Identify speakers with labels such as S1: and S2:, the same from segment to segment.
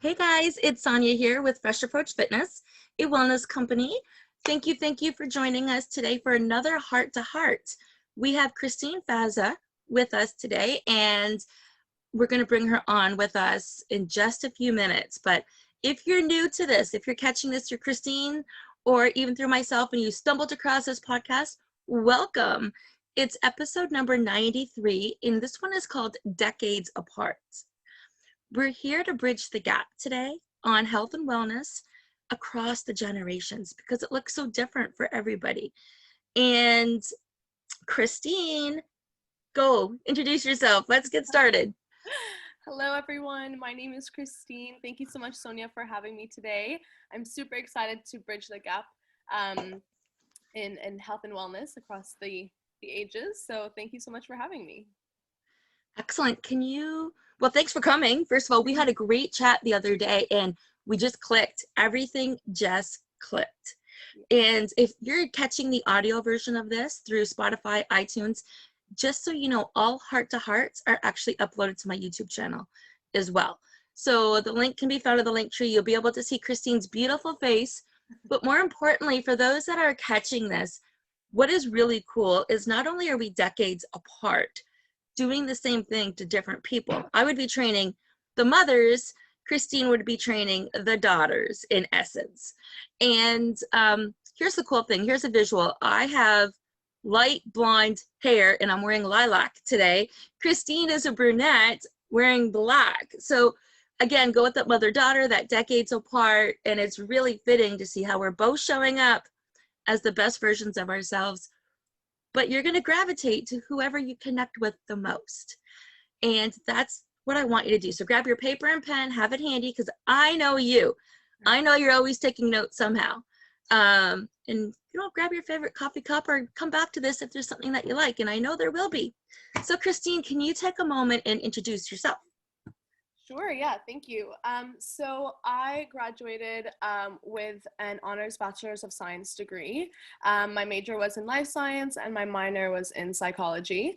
S1: Hey guys, it's Sonya here with Fresh Approach Fitness, a wellness company. Thank you for joining us today for another Heart to Heart. We have Kristine Faza with us today, and we're going to bring her on with us in just a few minutes. But if you're new to this, if you're catching this through Kristine or even through myself and you stumbled across this podcast, welcome. It's episode number 93, and this one is called Decades Apart. We're here to bridge the gap today on health and wellness across the generations because it looks so different for everybody. And Kristine, go introduce yourself. Let's get started.
S2: Hello, everyone. My name is Kristine. Thank you so much, Sonya, for having me today. I'm super excited to bridge the gap in health and wellness across the ages. So thank you so much for having me.
S1: Excellent. Well, thanks for coming. First of all, we had a great chat the other day and we just clicked. Everything just clicked. And if you're catching the audio version of this through Spotify, iTunes, just so you know, all Heart to Hearts are actually uploaded to my YouTube channel as well. So the link can be found in the link tree. You'll be able to see Kristine's beautiful face. But more importantly, for those that are catching this, what is really cool is not only are we decades apart, doing the same thing to different people. I would be training the mothers, Kristine would be training the daughters in essence. And here's the cool thing. Here's a visual. I have light blonde hair and I'm wearing lilac today. Kristine is a brunette wearing black. So again, go with that mother-daughter, that decades apart, and it's really fitting to see how we're both showing up as the best versions of ourselves, but you're going to gravitate to whoever you connect with the most. And that's what I want you to do. So grab your paper and pen, have it handy, because I know you. I know you're always taking notes somehow. And grab your favorite coffee cup or come back to this if there's something that you like. And I know there will be. So Kristine, can you take a moment and introduce yourself?
S2: Sure, yeah, thank you. So I graduated with an honors Bachelor's of Science degree. My major was in life science and my minor was in psychology.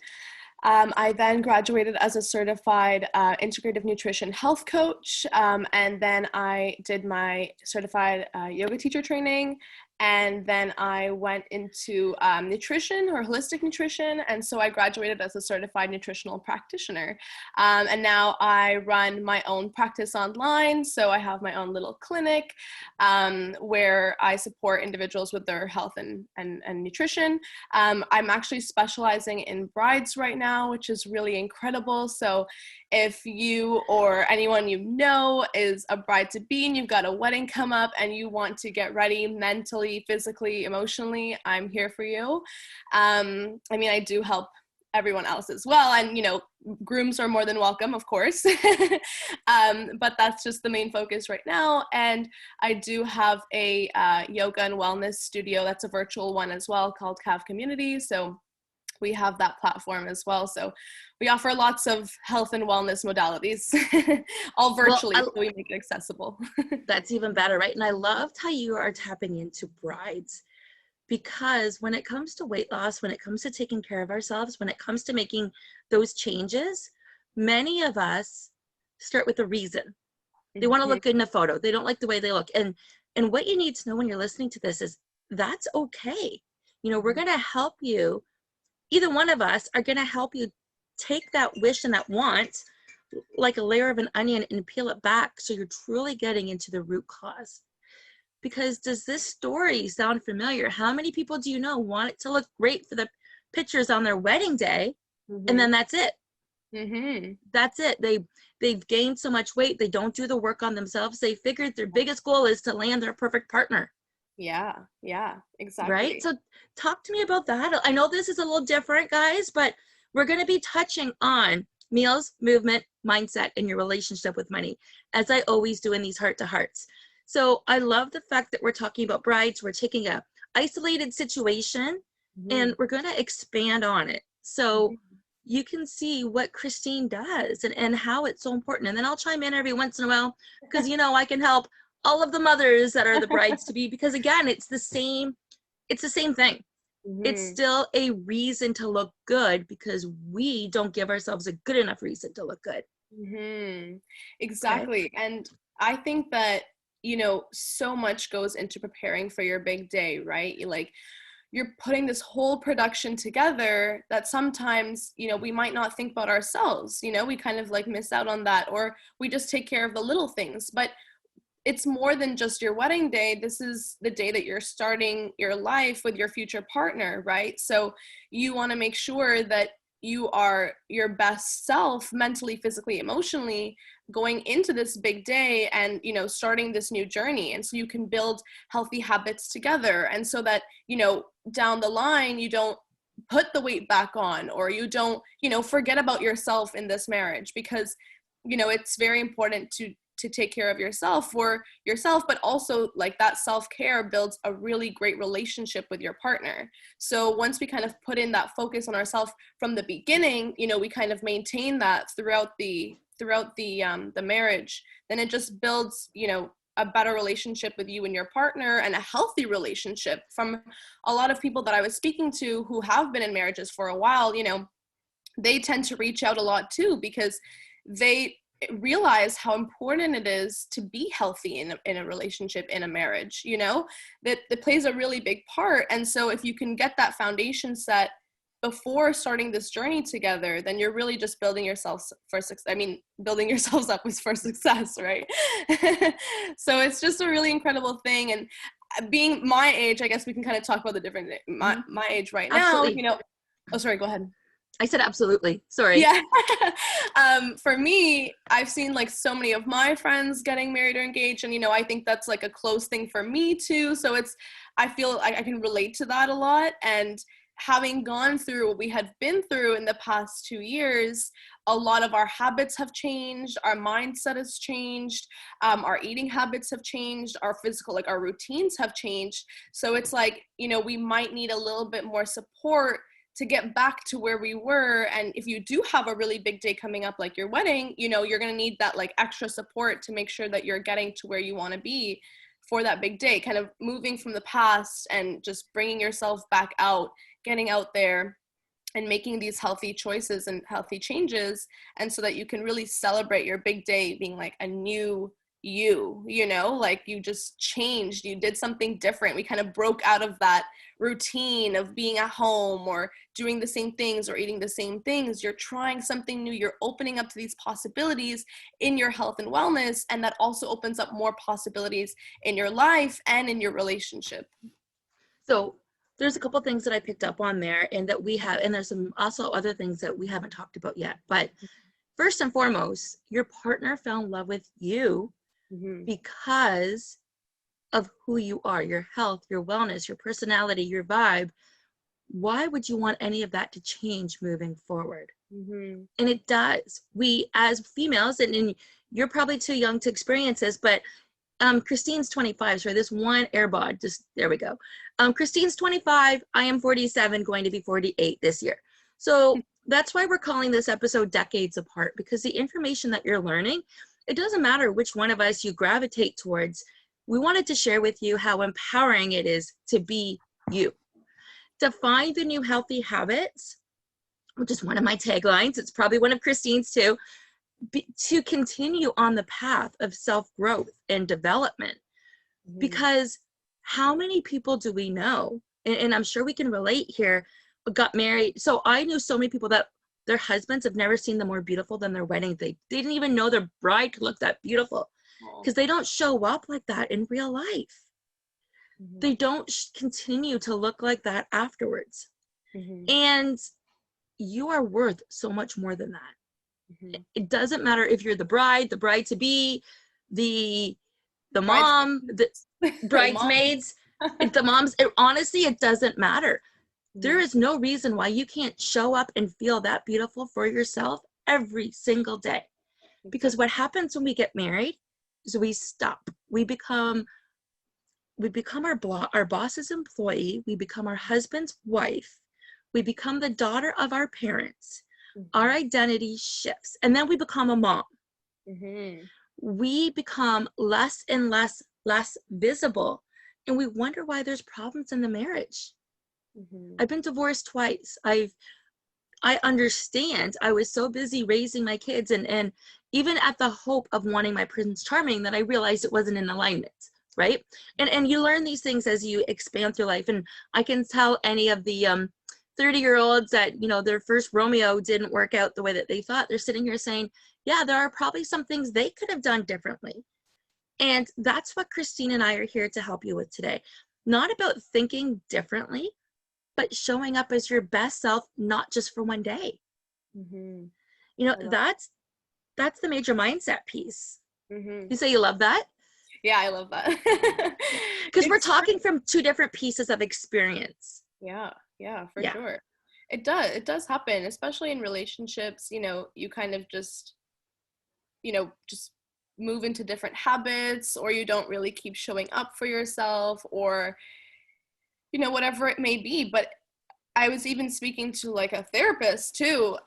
S2: I then graduated as a certified integrative nutrition health coach, and then I did my certified yoga teacher training, and then I went into nutrition or holistic nutrition, and so I graduated as a certified nutritional practitioner. And now I run my own practice online, so I have my own little clinic where I support individuals with their health and nutrition. I'm actually specializing in brides right now, which is really incredible. So if you or anyone you know is a bride-to-be and you've got a wedding come up and you want to get ready mentally, physically, emotionally, I'm here for you. I do help everyone else as well. And, grooms are more than welcome, of course. But that's just the main focus right now. And I do have a yoga and wellness studio that's a virtual one as well called CAV Community. So we have that platform as well. So we offer lots of health and wellness modalities, all virtually, so we make it accessible.
S1: That's even better, right? And I loved how you are tapping into brides, because when it comes to weight loss, when it comes to taking care of ourselves, when it comes to making those changes, many of us start with a reason. They want to look good in a photo. They don't like the way they look. And what you need to know when you're listening to this is that's okay. We're going to help you. Either one of us are going to help you take that wish and that want like a layer of an onion and peel it back so you're truly getting into the root cause. Because does this story sound familiar? How many people do you know want it to look great for the pictures on their wedding day, and then that's it? That's it. They've gained so much weight, they don't do the work on themselves. They figured their biggest goal is to land their perfect partner.
S2: Yeah, exactly.
S1: Right? So talk to me about that. I know this is a little different, guys, but we're going to be touching on meals, movement, mindset, and your relationship with money, as I always do in these Heart to Hearts. So I love the fact that we're talking about brides. We're taking a isolated situation and we're going to expand on it. So you can see what Kristine does and how it's so important. And then I'll chime in every once in a while because, I can help all of the mothers that are the brides to be, because again, it's the same thing. It's still a reason to look good because we don't give ourselves a good enough reason to look good.
S2: Exactly. Okay. And I think that, you know, so much goes into preparing for your big day, right? You're putting this whole production together that sometimes, you know, we might not think about ourselves, you know, we kind of like miss out on that, or we just take care of the little things. But it's more than just your wedding day. This is the day that you're starting your life with your future partner, right? So you want to make sure that you are your best self mentally, physically, emotionally going into this big day and, you know, starting this new journey. And so you can build healthy habits together. And so that, you know, down the line, you don't put the weight back on, or you don't, you know, forget about yourself in this marriage, because, you know, it's very important to take care of yourself for yourself, but also like that self-care builds a really great relationship with your partner. So once we kind of put in that focus on ourselves from the beginning, you know, we kind of maintain that throughout the marriage, then it just builds, you know, a better relationship with you and your partner, and a healthy relationship. From a lot of people that I was speaking to who have been in marriages for a while, you know, they tend to reach out a lot too, because they realize how important it is to be healthy in a relationship, in a marriage, you know, that plays a really big part. And so if you can get that foundation set before starting this journey together, then you're really just building yourselves for success. I mean, building yourselves up is for success, right? So it's just a really incredible thing. And being my age, I guess we can kind of talk about the different, my age right now,
S1: Absolutely.
S2: you know. Oh, sorry, go ahead.
S1: I said absolutely. Sorry.
S2: Yeah. For me, I've seen like so many of my friends getting married or engaged, and, you know, I think that's like a close thing for me too. So I feel like I can relate to that a lot. And having gone through what we had been through in the past 2 years, a lot of our habits have changed, our mindset has changed, our eating habits have changed, our physical, like our routines have changed. So it's like, you know, we might need a little bit more support to get back to where we were. And if you do have a really big day coming up, like your wedding, you know, you're going to need that like extra support to make sure that you're getting to where you want to be for that big day, kind of moving from the past and just bringing yourself back out, getting out there and making these healthy choices and healthy changes. And so that you can really celebrate your big day being like a new you know, like you just changed, you did something different. We kind of broke out of that routine of being at home or doing the same things or eating the same things. You're trying something new. You're opening up to these possibilities in your health and wellness. And that also opens up more possibilities in your life and in your relationship.
S1: So there's a couple things that I picked up on there, and that we have, and there's some also other things that we haven't talked about yet. But first and foremost, your partner fell in love with you because of who you are, your health, your wellness, your personality, your vibe. Why would you want any of that to change moving forward? And it does. We as females, and you're probably too young to experience this, but Kristine's 25, so this one airbud, just there we go. Kristine's 25, I am 47, going to be 48 this year. So that's why we're calling this episode Decades Apart, because the information that you're learning, it doesn't matter which one of us you gravitate towards. We wanted to share with you how empowering it is to be you. To find the new healthy habits, which is one of my taglines, it's probably one of Kristine's too, to continue on the path of self-growth and development. Because how many people do we know, and I'm sure we can relate here, got married. So I knew so many people that their husbands have never seen them more beautiful than their wedding. They didn't even know their bride could look that beautiful, because they don't show up like that in real life. They don't continue to look like that afterwards. And you are worth so much more than that. It doesn't matter if you're the bride to be, the mom, the bridesmaids, the moms. Honestly, it doesn't matter. There is no reason why you can't show up and feel that beautiful for yourself every single day. Because what happens when we get married is we stop. We become our boss's employee. We become our husband's wife. We become the daughter of our parents. Our identity shifts, and then we become a mom. We become less and less visible, and we wonder why there's problems in the marriage. I've been divorced twice. I understand. I was so busy raising my kids and even at the hope of wanting my Prince Charming that I realized it wasn't in alignment, right? And you learn these things as you expand through life. And I can tell any of the 30-year-olds that, you know, their first Romeo didn't work out the way that they thought. They're sitting here saying, yeah, there are probably some things they could have done differently. And that's what Kristine and I are here to help you with today. Not about thinking differently, but showing up as your best self, not just for one day.
S2: Mm-hmm.
S1: You know, that's the major mindset piece.
S2: Mm-hmm.
S1: You say you love that?
S2: Yeah, I love that.
S1: Because we're talking from two different pieces of experience.
S2: Yeah, for sure. It does happen, especially in relationships. You know, you kind of just move into different habits, or you don't really keep showing up for yourself, or, you know, whatever it may be. But I was even speaking to like a therapist too,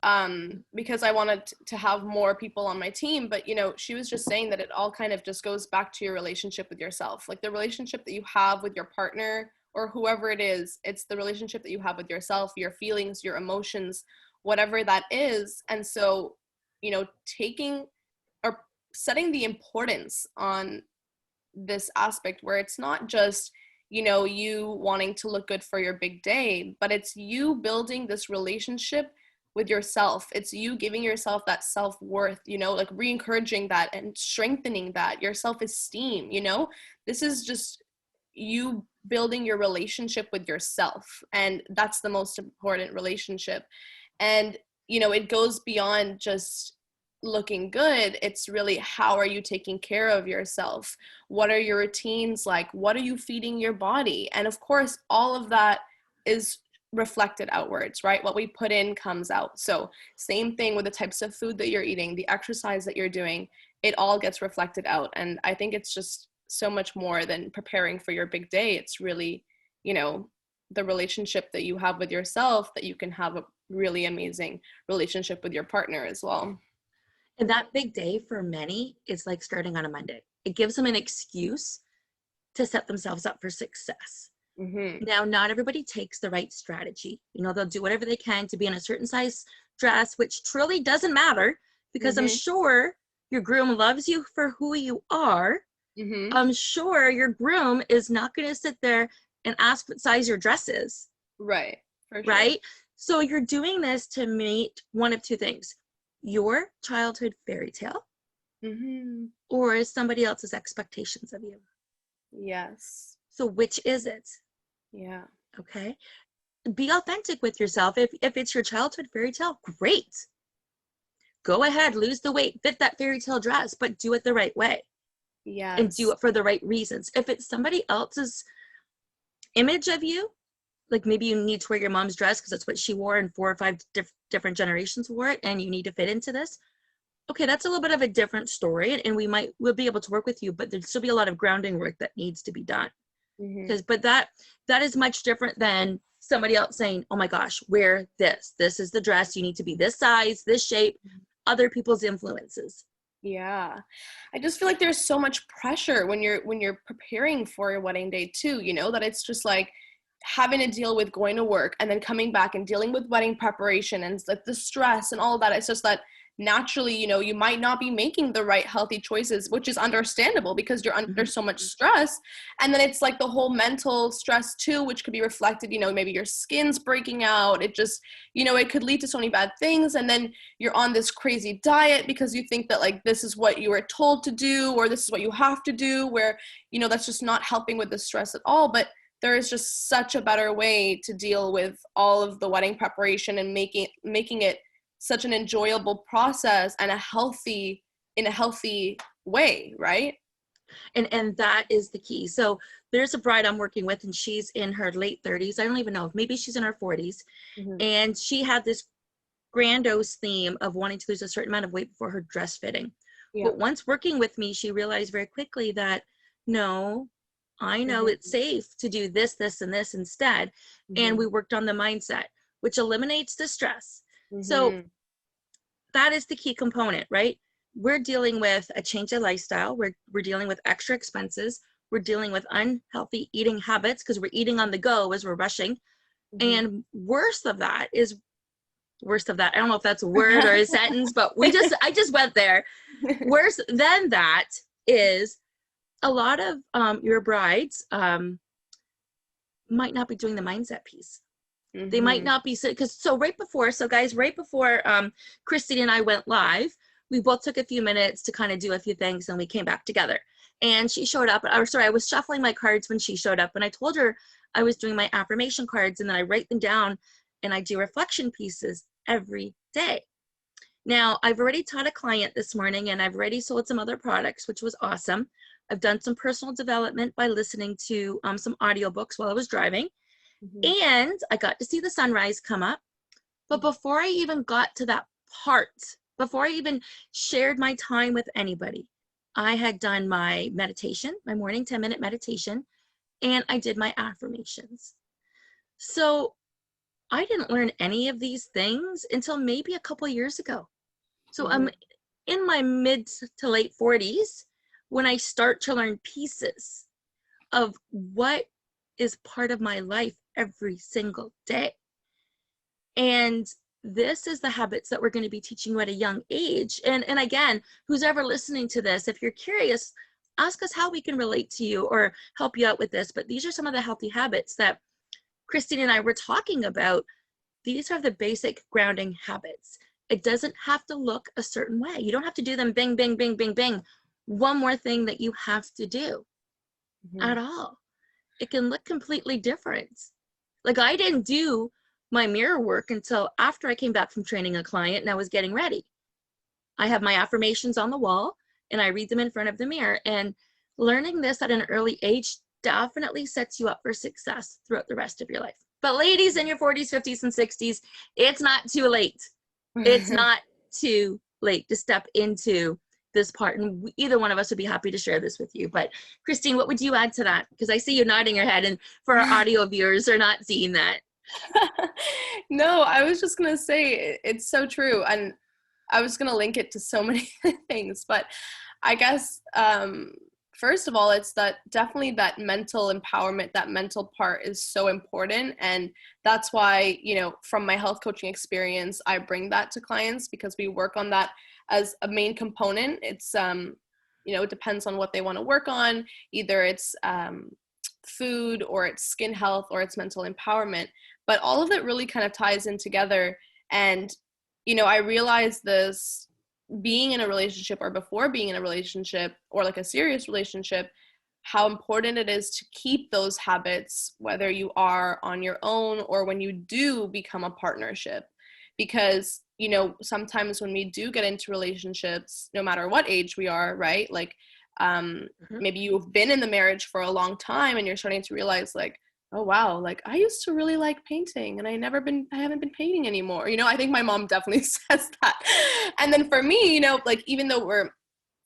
S2: because I wanted to have more people on my team. But, you know, she was just saying that it all kind of just goes back to your relationship with yourself, like the relationship that you have with your partner or whoever it is. It's the relationship that you have with yourself, your feelings, your emotions, whatever that is. And so, you know, taking or setting the importance on this aspect where it's not just, you know, you wanting to look good for your big day, but it's you building this relationship with yourself. It's you giving yourself that self-worth, you know, like re-encouraging that and strengthening that, your self-esteem, you know. This is just you building your relationship with yourself, and that's the most important relationship. And, you know, it goes beyond just looking good. It's really, how are you taking care of yourself? What are your routines like? What are you feeding your body? And of course, all of that is reflected outwards, right? What we put in comes out. So same thing with the types of food that you're eating, the exercise that you're doing, it all gets reflected out. And I think it's just so much more than preparing for your big day. It's really, you know, the relationship that you have with yourself, that you can have a really amazing relationship with your partner as well.
S1: And that big day for many is like starting on a Monday. It gives them an excuse to set themselves up for success.
S2: Mm-hmm.
S1: Now, not everybody takes the right strategy. You know, they'll do whatever they can to be in a certain size dress, which truly doesn't matter, because
S2: Mm-hmm.
S1: I'm sure your groom loves you for who you are.
S2: Mm-hmm.
S1: I'm sure your groom is not going to sit there and ask what size your dress is.
S2: Right. For sure.
S1: Right? So you're doing this to meet one of two things: your childhood fairy tale,
S2: Mm-hmm.
S1: or somebody else's expectations of you.
S2: Yes.
S1: So which is it?
S2: Yeah.
S1: Okay. Be authentic with yourself. If it's your childhood fairy tale, great. Go ahead, lose the weight, fit that fairy tale dress, but do it the right way.
S2: Yes.
S1: And do it for the right reasons. If it's somebody else's image of you, like maybe you need to wear your mom's dress because that's what she wore and 4 or 5 different generations wore it, and you need to fit into this. Okay, that's a little bit of a different story, and we'll be able to work with you, but there'll still be a lot of grounding work that needs to be done.
S2: Mm-hmm.
S1: But that is much different than somebody else saying, oh my gosh, wear this is the dress, you need to be this size, this shape, other people's influences.
S2: Yeah. I just feel like there's so much pressure when you're preparing for your wedding day too, you know, that it's just like having to deal with going to work and then coming back and dealing with wedding preparation and like the stress and all of that. It's just that naturally, you know, you might not be making the right healthy choices, which is understandable because you're under so much stress. And then it's like the whole mental stress too, which could be reflected, you know, maybe your skin's breaking out. It just, you know, it could lead to so many bad things. And then you're on this crazy diet because you think that like this is what you were told to do, or this is what you have to do, where, you know, that's just not helping with the stress at all. But there is just such a better way to deal with all of the wedding preparation and making it such an enjoyable process and in a healthy way, right?
S1: And that is the key. So there's a bride I'm working with, and she's in her late 30s. I don't even know, maybe she's in her 40s.
S2: Mm-hmm.
S1: And she had this grandiose theme of wanting to lose a certain amount of weight before her dress fitting. Yeah. But once working with me, she realized very quickly that, no, I know it's safe to do this, this, and this instead. And we worked on the mindset, which eliminates the stress. So that is the key component, right? We're dealing with a change of lifestyle. We're dealing with extra expenses. We're dealing with unhealthy eating habits because we're eating on the go as we're rushing. And worse of that is worse of that. I don't know if that's a word or a sentence, but I just went there. Worse than that is a lot of your brides might not be doing the mindset piece. They might not be, right before Kristine and I went live, we both took a few minutes to kind of do a few things, and we came back together. And she showed up, I was shuffling my cards when she showed up, and I told her I was doing my affirmation cards, and then I write them down, and I do reflection pieces every day. Now, I've already taught a client this morning, and I've already sold some other products, which was awesome. I've done some personal development by listening to some audiobooks while I was driving. And I got to see the sunrise come up. But before I even got to that part, before I even shared my time with anybody, I had done my meditation, my morning 10-minute meditation, and I did my affirmations. So I didn't learn any of these things until maybe a couple years ago. So I'm in my mid to late 40s when I start to learn pieces of what is part of my life every single day. And this is the habits that we're going to be teaching you at a young age. And again, who's ever listening to this, if you're curious, ask us how we can relate to you or help you out with this. But these are some of the healthy habits that Kristine and I were talking about. These are the basic grounding habits. It doesn't have to look a certain way. You don't have to do them bing, bing, bing, bing, bing. One more thing that you have to do at all. It can look completely different. Like, I didn't do my mirror work until after I came back from training a client and I was getting ready. I have my affirmations on the wall and I read them in front of the mirror, and learning this at an early age definitely sets you up for success throughout the rest of your life. But ladies in your 40s, 50s, and 60s, it's not too late. It's not too late to step into this part, and either one of us would be happy to share this with you. But Kristine, what would you add to that? Because I see you nodding your head, and for our audio viewers, they're not seeing that.
S2: No, I was just going to say it's so true. And I was going to link it to so many things, but I guess, first of all, it's that definitely that mental empowerment, that mental part is so important. And that's why, from my health coaching experience, I bring that to clients because we work on that as a main component. It's, it depends on what they want to work on. Either it's food, or it's skin health, or it's mental empowerment. But all of it really kind of ties in together. And, I realized this being in a relationship, or before being in a relationship, or like a serious relationship, how important it is to keep those habits, whether you are on your own or when you do become a partnership. Because, sometimes when we do get into relationships, no matter what age we are, right? Like, maybe you've been in the marriage for a long time and you're starting to realize, like, oh wow, like I used to really like painting and I haven't been painting anymore. I think my mom definitely says that. And then for me, like, even though we're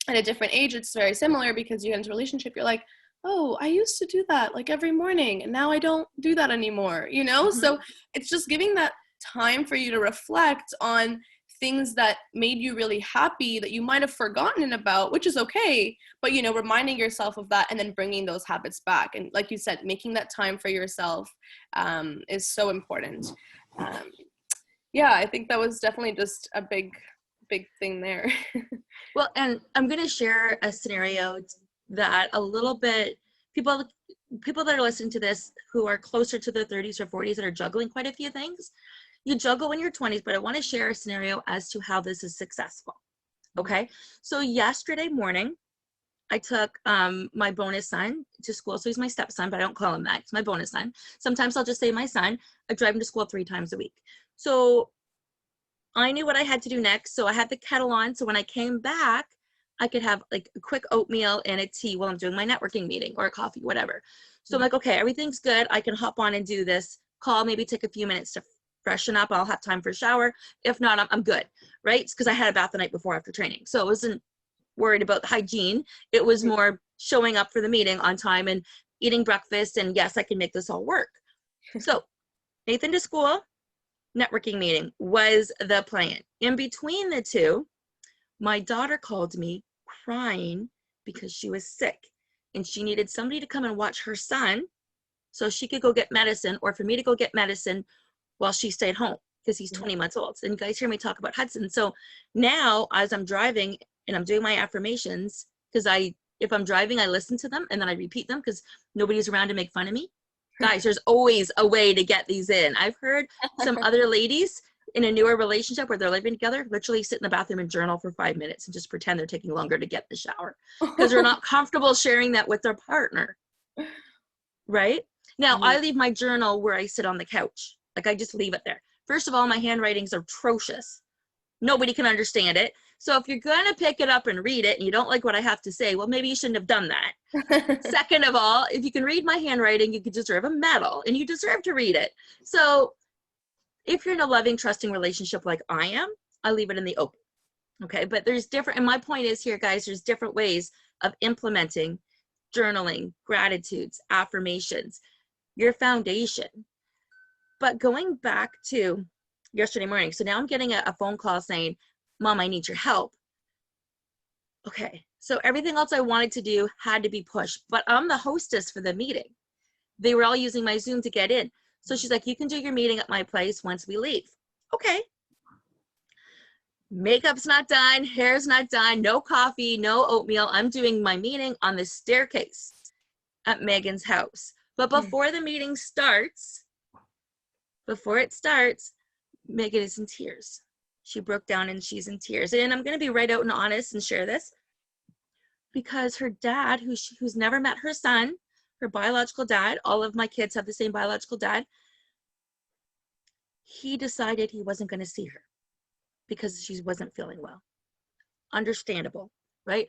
S2: at a different age, it's very similar, because you get into a relationship, you're like, oh, I used to do that like every morning and now I don't do that anymore, So it's just giving that time for you to reflect on things that made you really happy that you might have forgotten about, which is okay, but reminding yourself of that and then bringing those habits back. And like you said, making that time for yourself is so important. I think that was definitely just a big thing there.
S1: Well, and I'm going to share a scenario that a little bit, people that are listening to this who are closer to their 30s or 40s that are juggling quite a few things. You juggle in your 20s, but I want to share a scenario as to how this is successful. Okay. So yesterday morning, I took my bonus son to school. So he's my stepson, but I don't call him that. It's my bonus son. Sometimes I'll just say my son. I drive him to school 3 times a week. So I knew what I had to do next. So I had the kettle on. So when I came back, I could have like a quick oatmeal and a tea while I'm doing my networking meeting, or a coffee, whatever. So I'm like, okay, everything's good. I can hop on and do this call, maybe take a few minutes to freshen up. I'll have time for a shower. If not, I'm good, right? Because I had a bath the night before after training. So I wasn't worried about hygiene. It was more showing up for the meeting on time and eating breakfast. And yes, I can make this all work. So Nathan to school, networking meeting was the plan. In between the two, my daughter called me crying because she was sick and she needed somebody to come and watch her son so she could go get medicine, or for me to go get medicine while she stayed home, because he's 20 months old. And you guys hear me talk about Hudson. So now as I'm driving and I'm doing my affirmations, because if I'm driving, I listen to them and then I repeat them because nobody's around to make fun of me. Guys, there's always a way to get these in. I've heard some other ladies in a newer relationship where they're living together literally sit in the bathroom and journal for 5 minutes and just pretend they're taking longer to get in the shower because they're not comfortable sharing that with their partner. Right? Now, I leave my journal where I sit on the couch. Like, I just leave it there. First of all, my handwriting's atrocious. Nobody can understand it. So if you're going to pick it up and read it and you don't like what I have to say, well, maybe you shouldn't have done that. Second of all, if you can read my handwriting, you could deserve a medal and you deserve to read it. So if you're in a loving, trusting relationship like I am, I leave it in the open. Okay. But there's different, and my point is here, guys, there's different ways of implementing journaling, gratitudes, affirmations, your foundation. But going back to yesterday morning, so now I'm getting a phone call saying, Mom, I need your help. Okay, so everything else I wanted to do had to be pushed, but I'm the hostess for the meeting. They were all using my Zoom to get in. So she's like, you can do your meeting at my place once we leave. Okay. Makeup's not done, hair's not done, no coffee, no oatmeal. I'm doing my meeting on the staircase at Megan's house. But before the meeting starts, Megan is in tears. She broke down and she's in tears. And I'm going to be right out and honest and share this because her dad, who's never met her son, her biological dad, all of my kids have the same biological dad, he decided he wasn't going to see her because she wasn't feeling well. Understandable, right?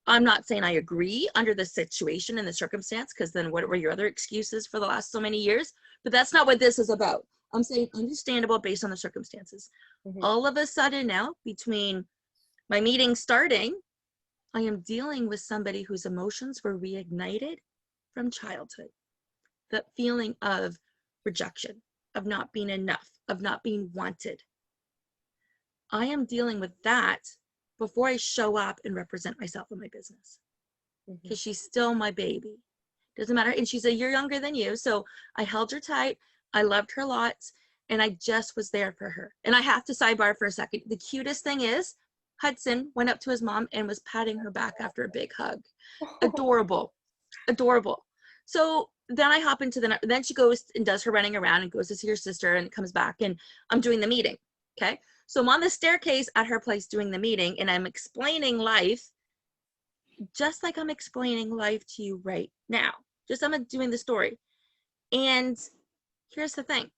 S1: I'm not saying I agree under the situation and the circumstance, because then what were your other excuses for the last so many years? But that's not what this is about. I'm saying understandable based on the circumstances. All of a sudden now, between my meeting starting, I am dealing with somebody whose emotions were reignited from childhood. That feeling of rejection, of not being enough, of not being wanted. I am dealing with that before I show up and represent myself in my business. Because she's still my baby. Doesn't matter. And she's a year younger than you. So I held her tight. I loved her lots. And I just was there for her. And I have to sidebar for a second. The cutest thing is Hudson went up to his mom and was patting her back after a big hug. Adorable. Adorable. So then I hop into then she goes and does her running around and goes to see her sister and comes back and I'm doing the meeting. Okay. So I'm on the staircase at her place doing the meeting and I'm explaining life just like I'm explaining life to you right now. Just I'm doing the story. And here's the thing.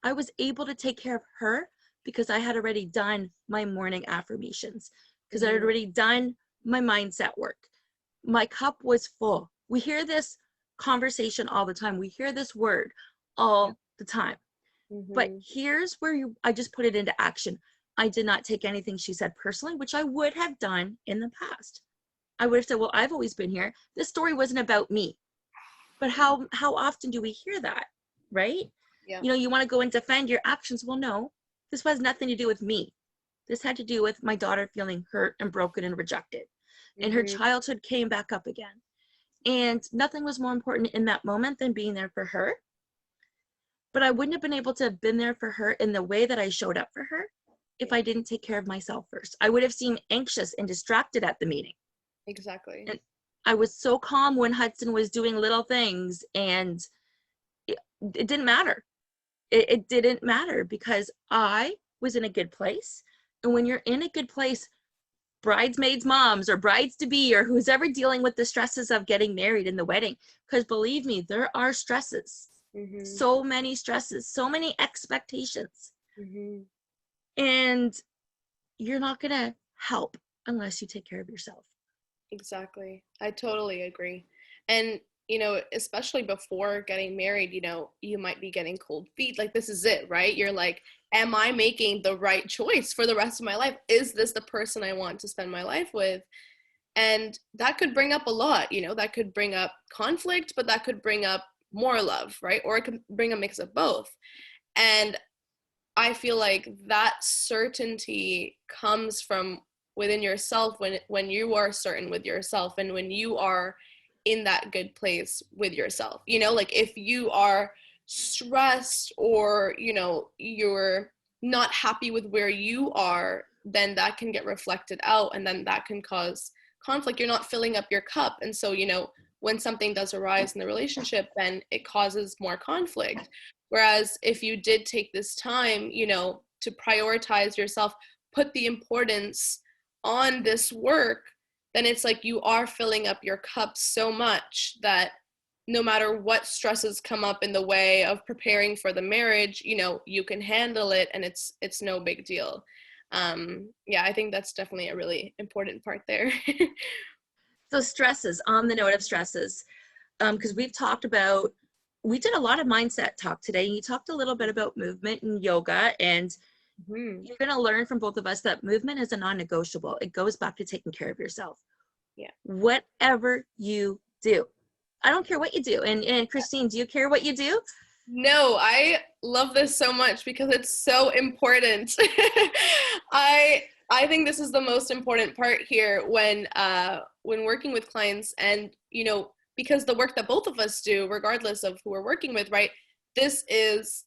S1: I was able to take care of her because I had already done my morning affirmations, because I had already done my mindset work. My cup was full. We hear this conversation all the time. We hear this word all the time. But here's where I just put it into action. I did not take anything she said personally, which I would have done in the past. I would have said, well, I've always been here. This story wasn't about me. But how often do we hear that, right? Yeah. You know, you want to go and defend your actions. Well, no, this has nothing to do with me. This had to do with my daughter feeling hurt and broken and rejected. And her childhood came back up again. And nothing was more important in that moment than being there for her. But I wouldn't have been able to have been there for her in the way that I showed up for her if I didn't take care of myself first. I would have seemed anxious and distracted at the meeting.
S2: Exactly.
S1: And I was so calm when Hudson was doing little things, and it didn't matter. It didn't matter because I was in a good place. And when you're in a good place, bridesmaids moms or brides-to-be or who's ever dealing with the stresses of getting married in the wedding, because believe me, there are stresses. So many stresses, so many expectations. And you're not going to help unless you take care of yourself.
S2: Exactly. I totally agree. And, you know, especially before getting married, you know, you might be getting cold feet. Like, this is it, right? You're like, am I making the right choice for the rest of my life? Is this the person I want to spend my life with? And that could bring up a lot, you know, that could bring up conflict, but that could bring up more love, right? Or it can bring a mix of both. And I feel like that certainty comes from within yourself when you are certain with yourself and when you are in that good place with yourself. You know, like if you are stressed or, you know, you're not happy with where you are, then that can get reflected out, and then that can cause conflict. You're not filling up your cup. And so, you know, when something does arise in the relationship, then it causes more conflict. Whereas if you did take this time, you know, to prioritize yourself, put the importance on this work, then it's like you are filling up your cup so much that no matter what stresses come up in the way of preparing for the marriage, you know, you can handle it, and it's no big deal. Yeah, I think that's definitely a really important part there.
S1: So stresses, on the note of stresses, because we did a lot of mindset talk today, and you talked a little bit about movement and yoga, and you're going to learn from both of us that movement is a non-negotiable. It goes back to taking care of yourself.
S2: Yeah.
S1: Whatever you do. I don't care what you do. And Kristine, do you care what you do?
S2: No, I love this so much because it's so important. I think this is the most important part here when working with clients, and, you know, because the work that both of us do, regardless of who we're working with, right, this is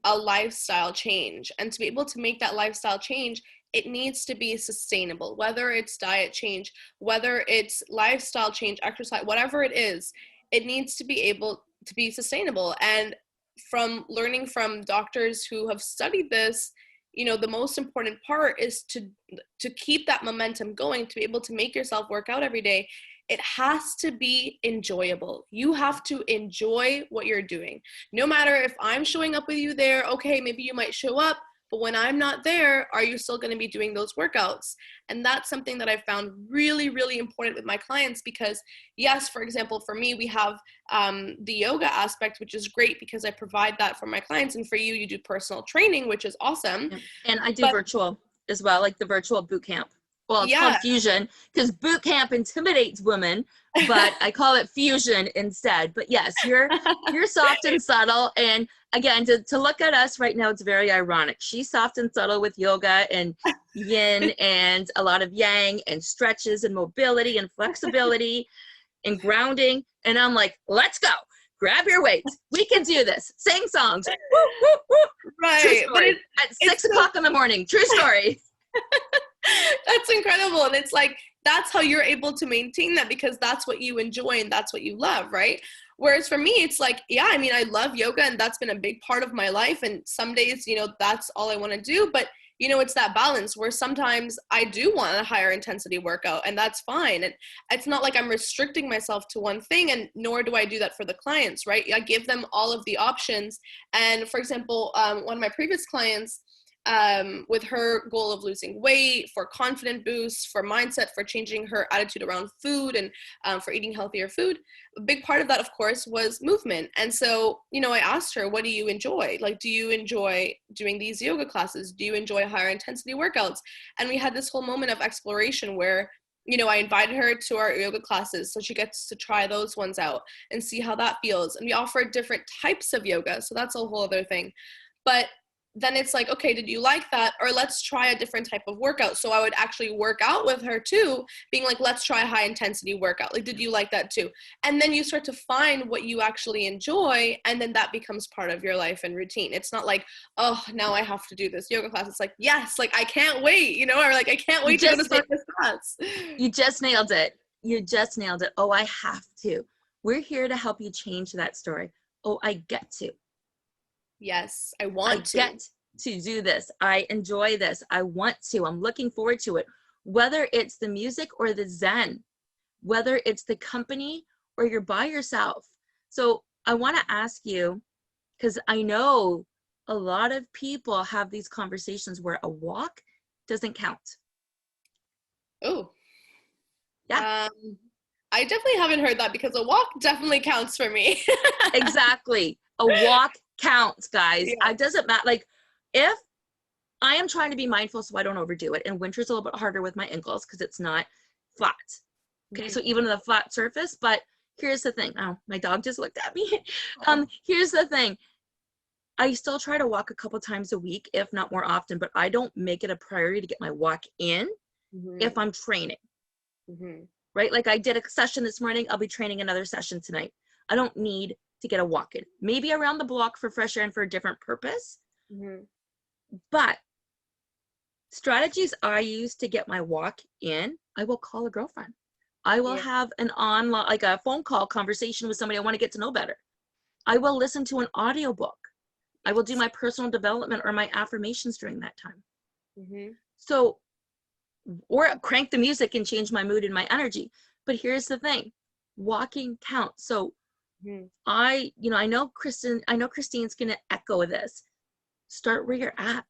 S2: a lifestyle change. And to be able to make that lifestyle change, it needs to be sustainable, whether it's diet change, whether it's lifestyle change, exercise, whatever it is, it needs to be able to be sustainable. And from learning from doctors who have studied this, you know, the most important part is to keep that momentum going, to be able to make yourself work out every day. It has to be enjoyable. You have to enjoy what you're doing. No matter if I'm showing up with you there, okay, maybe you might show up, but when I'm not there, are you still going to be doing those workouts? And that's something that I found really, really important with my clients, because yes, for example, for me, we have the yoga aspect, which is great because I provide that for my clients. And for you, you do personal training, which is awesome.
S1: And I do virtual as well, like the virtual boot camp. Well, it's called fusion because boot camp intimidates women, but I call it fusion instead. But yes, you're soft and subtle. And again, to look at us right now, it's very ironic. She's soft and subtle with yoga and yin and a lot of yang and stretches and mobility and flexibility and grounding. And I'm like, let's go. Grab your weights. We can do this. Sing songs. Woo, woo, woo.
S2: Right.
S1: True story. At 6 o'clock in the morning. True story.
S2: That's incredible. And it's like, that's how you're able to maintain that, because that's what you enjoy and that's what you love, right? Whereas for me, it's like, yeah, I mean, I love yoga and that's been a big part of my life. And some days, you know, that's all I want to do. But, you know, it's that balance where sometimes I do want a higher intensity workout, and that's fine. And it's not like I'm restricting myself to one thing, and nor do I do that for the clients, right? I give them all of the options. And for example, one of my previous clients, with her goal of losing weight, for confidence boosts, for mindset, for changing her attitude around food, and for eating healthier food. A big part of that, of course, was movement. And so, you know, I asked her, what do you enjoy? Like, do you enjoy doing these yoga classes? Do you enjoy higher intensity workouts? And we had this whole moment of exploration where, you know, I invited her to our yoga classes so she gets to try those ones out and see how that feels. And we offered different types of yoga. So that's a whole other thing. But then it's like, okay, did you like that? Or let's try a different type of workout. So I would actually work out with her too, being like, let's try a high intensity workout. Like, did you like that too? And then you start to find what you actually enjoy, and then that becomes part of your life and routine. It's not like, oh, now I have to do this yoga class. It's like, yes, like I can't wait, you know, or like I can't wait to go to start this class.
S1: You just nailed it. You just nailed it. Oh, I have to. We're here to help you change that story. Oh, I get to.
S2: Yes, I want to.
S1: I get to do this. I enjoy this. I want to. I'm looking forward to it. Whether it's the music or the Zen, whether it's the company or you're by yourself. So I want to ask you, because I know a lot of people have these conversations where a walk doesn't count.
S2: Oh.
S1: Yeah.
S2: I definitely haven't heard that, because a walk definitely counts for me.
S1: Exactly. A walk counts, guys.
S2: Yeah.
S1: It doesn't matter. Like, if I am trying to be mindful so I don't overdo it, and winter's a little bit harder with my ankles because it's not flat. Okay, so even the flat surface, but here's the thing. Oh, my dog just looked at me. Here's the thing. I still try to walk a couple times a week, if not more often, but I don't make it a priority to get my walk in if I'm training. Right? Like I did a session this morning, I'll be training another session tonight. I don't need to get a walk in, maybe around the block for fresh air and for a different purpose.
S2: Mm-hmm.
S1: But strategies I use to get my walk in, I will call a girlfriend. I will have an online, like a phone call conversation with somebody I want to get to know better. I will listen to an audiobook. I will do my personal development or my affirmations during that time.
S2: Mm-hmm.
S1: So, or crank the music and change my mood and my energy. But here's the thing, walking counts. So I know Kristine's going to echo this. Start where you're at.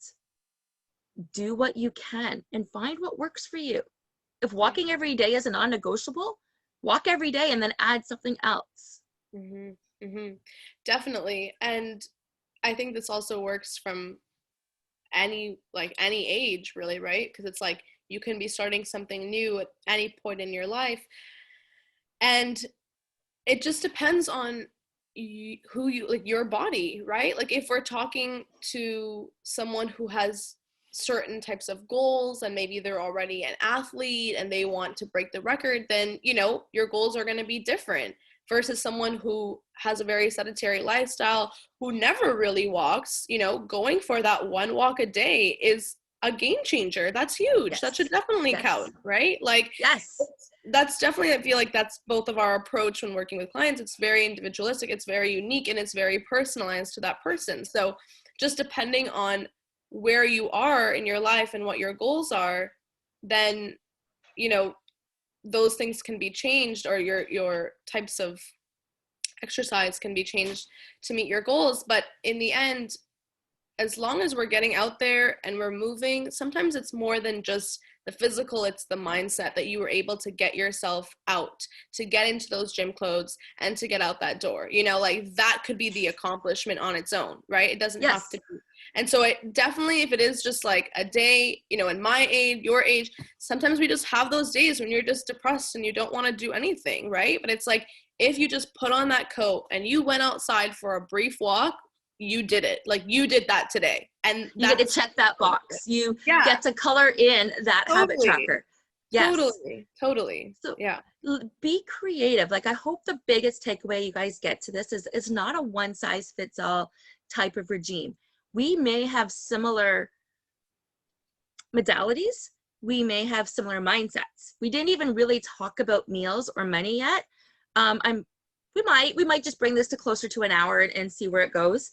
S1: Do what you can and find what works for you. If walking every day is a non-negotiable, walk every day and then add something else.
S2: Mm-hmm. Mm-hmm. Definitely. And I think this also works from any age, really, right? Because it's like you can be starting something new at any point in your life. And it just depends on who you, like, your body, right? Like if we're talking to someone who has certain types of goals and maybe they're already an athlete and they want to break the record, then, you know, your goals are going to be different versus someone who has a very sedentary lifestyle, who never really walks. You know, going for that one walk a day is a game changer. That's huge.
S1: Yes.
S2: That should definitely count, right? Like,
S1: yes,
S2: that's definitely, I feel like that's both of our approach when working with clients. It's very individualistic, it's very unique, and it's very personalized to that person. So just depending on where you are in your life and what your goals are, then, you know, those things can be changed, or your types of exercise can be changed to meet your goals. But in the end, as long as we're getting out there and we're moving, sometimes it's more than just the physical, it's the mindset that you were able to get yourself out, to get into those gym clothes and to get out that door. You know, like that could be the accomplishment on its own, right? It doesn't have to be. And so it definitely, if it is just like a day, you know, in my age, your age, sometimes we just have those days when you're just depressed and you don't want to do anything, right? But it's like, if you just put on that coat and you went outside for a brief walk, you did it. Like you did that today. And
S1: you get to check that box. You get to color in that habit tracker. Yes.
S2: Totally.
S1: So
S2: yeah.
S1: Be creative. Like I hope the biggest takeaway you guys get to this is it's not a one size fits all type of regime. We may have similar modalities. We may have similar mindsets. We didn't even really talk about meals or money yet. We might just bring this to closer to an hour and see where it goes.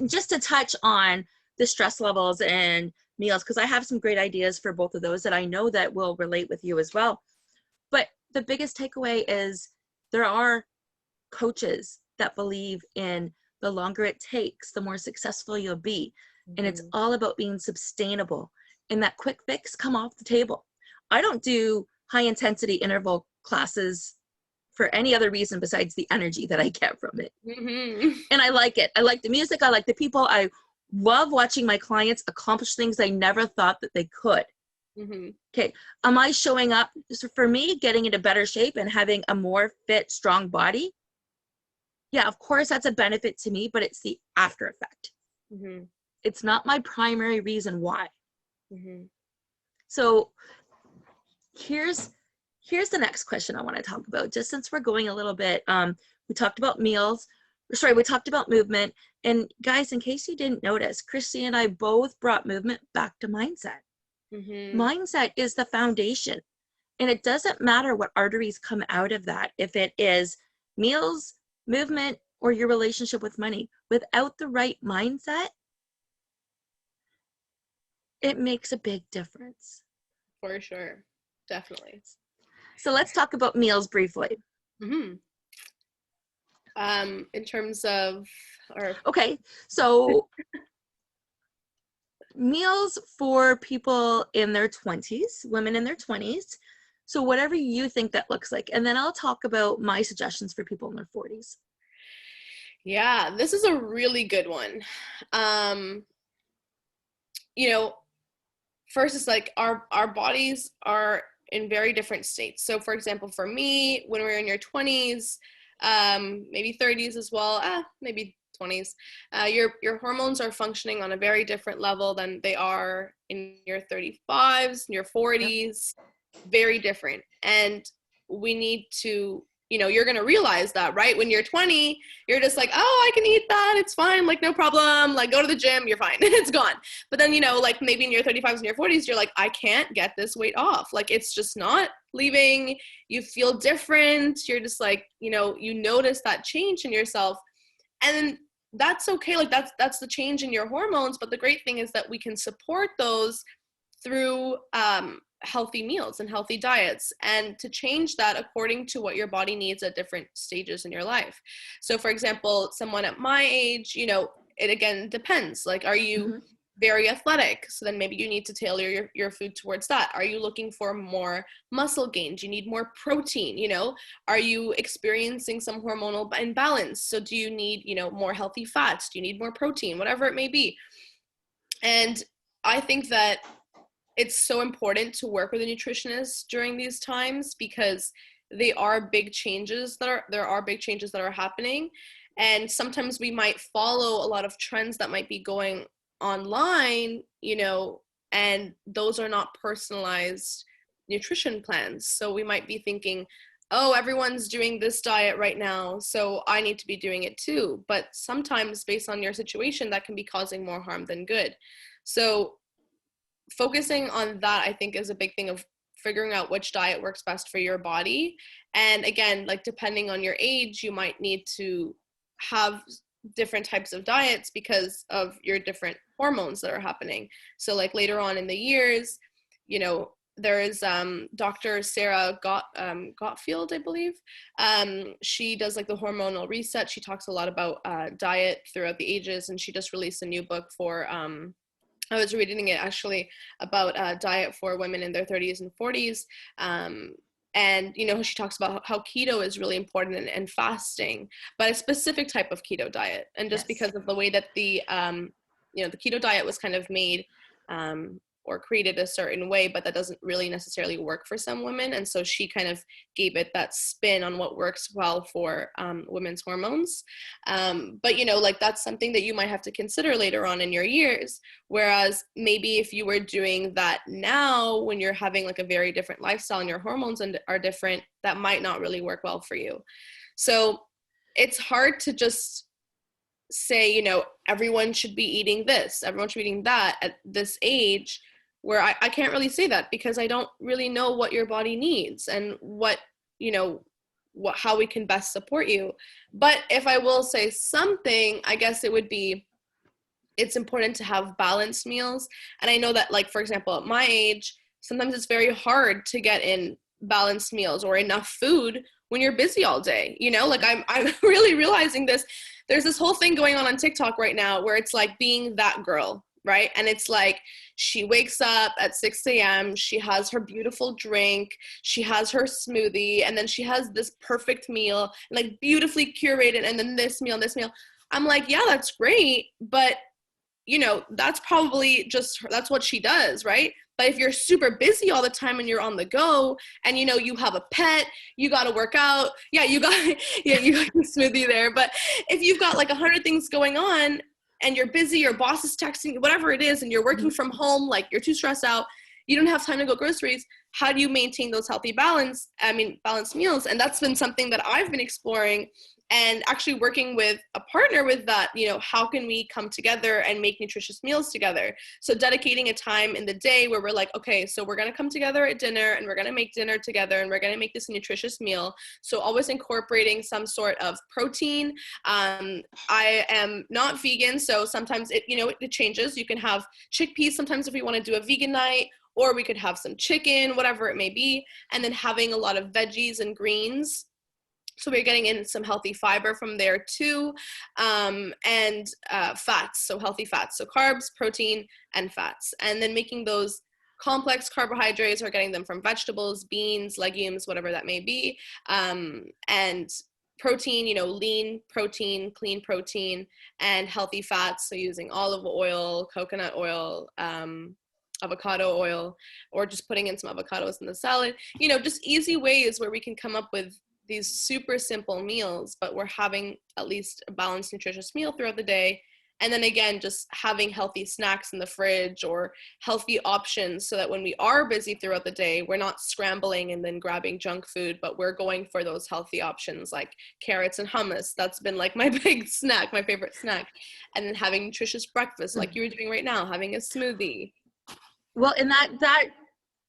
S1: Just to touch on the stress levels and meals, because I have some great ideas for both of those that I know that will relate with you as well. But the biggest takeaway is there are coaches that believe in the longer it takes, the more successful you'll be. And it's all about being sustainable. And that quick fix come off the table. I don't do high intensity interval classes for any other reason besides the energy that I get from it. And I like it. I like the music. I like the people. I love watching my clients accomplish things I never thought that they could. Okay. Am I showing up? So for me, getting into better shape and having a more fit, strong body, yeah, of course, that's a benefit to me, but it's the after effect. It's not my primary reason why. So here's the next question I want to talk about, just since we're going a little bit. We talked about meals. We talked about movement. And guys, in case you didn't notice, Kristine and I both brought movement back to mindset. Mindset is the foundation. And it doesn't matter what arteries come out of that, if it is meals, movement, or your relationship with money. Without the right mindset, it makes a big difference.
S2: For sure. Definitely.
S1: So let's talk about meals briefly.
S2: In terms of,
S1: okay, so meals for people in their 20s, women in their 20s. So whatever you think that looks like. And then I'll talk about my suggestions for people in their 40s.
S2: Yeah, this is a really good one. You know, first it's like our bodies are in very different states. So for example, for me, when we're in your 20s, maybe 30s as well, maybe 20s, your hormones are functioning on a very different level than they are in your 35s, your 40s, very different. And we need to you're going to realize that, right? When you're 20, you're just like, oh, I can eat that. It's fine. Like, no problem. Like, go to the gym. You're fine. It's gone. But then, like maybe in your 35s and your 40s, you're like, I can't get this weight off. Like, it's just not leaving. You feel different. You're just like, you notice that change in yourself. And that's okay. Like, that's the change in your hormones. But the great thing is that we can support those through healthy meals and healthy diets, and to change that according to what your body needs at different stages in your life. So for example, someone at my age, it again depends. Like, are you very athletic? So then maybe you need to tailor your food towards that. Are you looking for more muscle gain? Do you need more protein? Are you experiencing some hormonal imbalance? So do you need, more healthy fats? Do you need more protein? Whatever it may be. And I think that it's so important to work with a nutritionist during these times, because there are big changes that are happening. And sometimes we might follow a lot of trends that might be going online, and those are not personalized nutrition plans. So we might be thinking, oh, everyone's doing this diet right now, so I need to be doing it too. But sometimes based on your situation, that can be causing more harm than good. So focusing on that, I think, is a big thing of figuring out which diet works best for your body. And again, like, depending on your age, you might need to have different types of diets because of your different hormones that are happening. So like later on in the years, there is Dr. Sarah Gottfield, I believe. She does like the hormonal reset. She talks a lot about diet throughout the ages, and she just released a new book for I was reading it actually about diet for women in their 30s and 40s. And, she talks about how keto is really important and fasting, but a specific type of keto diet. And just because of the way that the keto diet was kind of made or created a certain way, but that doesn't really necessarily work for some women. And so she kind of gave it that spin on what works well for women's hormones. But, like, that's something that you might have to consider later on in your years. Whereas maybe if you were doing that now, when you're having like a very different lifestyle and your hormones are different, that might not really work well for you. So it's hard to just say, everyone should be eating this, everyone should be eating that at this age, where I can't really say that, because I don't really know what your body needs and how we can best support you. But if I will say something, I guess it would be, it's important to have balanced meals. And I know that, like, for example, at my age, sometimes it's very hard to get in balanced meals or enough food when you're busy all day. Like, I'm really realizing this. There's this whole thing going on TikTok right now where it's like being that girl, right? And it's like, she wakes up at 6 a.m., she has her beautiful drink, she has her smoothie, and then she has this perfect meal, like beautifully curated, and then this meal. I'm like, yeah, that's great, but that's probably that's what she does, right? But if you're super busy all the time and you're on the go, and you have a pet, you got to work out, you got your smoothie there. But if you've got like 100 things going on and you're busy, your boss is texting, whatever it is, and you're working from home, like you're too stressed out, you don't have time to go groceries, how do you maintain those healthy balanced meals? And that's been something that I've been exploring, and actually working with a partner with that. How can we come together and make nutritious meals together? So dedicating a time in the day where we're like, okay, so we're going to come together at dinner, and we're going to make dinner together, and we're going to make this a nutritious meal. So always incorporating some sort of protein. I am not vegan, so sometimes it changes. You can have chickpeas sometimes if we want to do a vegan night, or we could have some chicken, whatever it may be, and then having a lot of veggies and greens. So we're getting in some healthy fiber from there too, and fats, so healthy fats, so carbs, protein, and fats. And then making those complex carbohydrates, or getting them from vegetables, beans, legumes, whatever that may be, and protein, lean protein, clean protein, and healthy fats, so using olive oil, coconut oil, avocado oil, or just putting in some avocados in the salad. Just easy ways where we can come up with these super simple meals, but we're having at least a balanced, nutritious meal throughout the day, And then again, just having healthy snacks in the fridge or healthy options so that when we are busy throughout the day, we're not scrambling and then grabbing junk food, but we're going for those healthy options like carrots and hummus. That's been like my big snack, my favorite snack. And then having nutritious breakfast like you were doing right now, having a smoothie.
S1: Well, and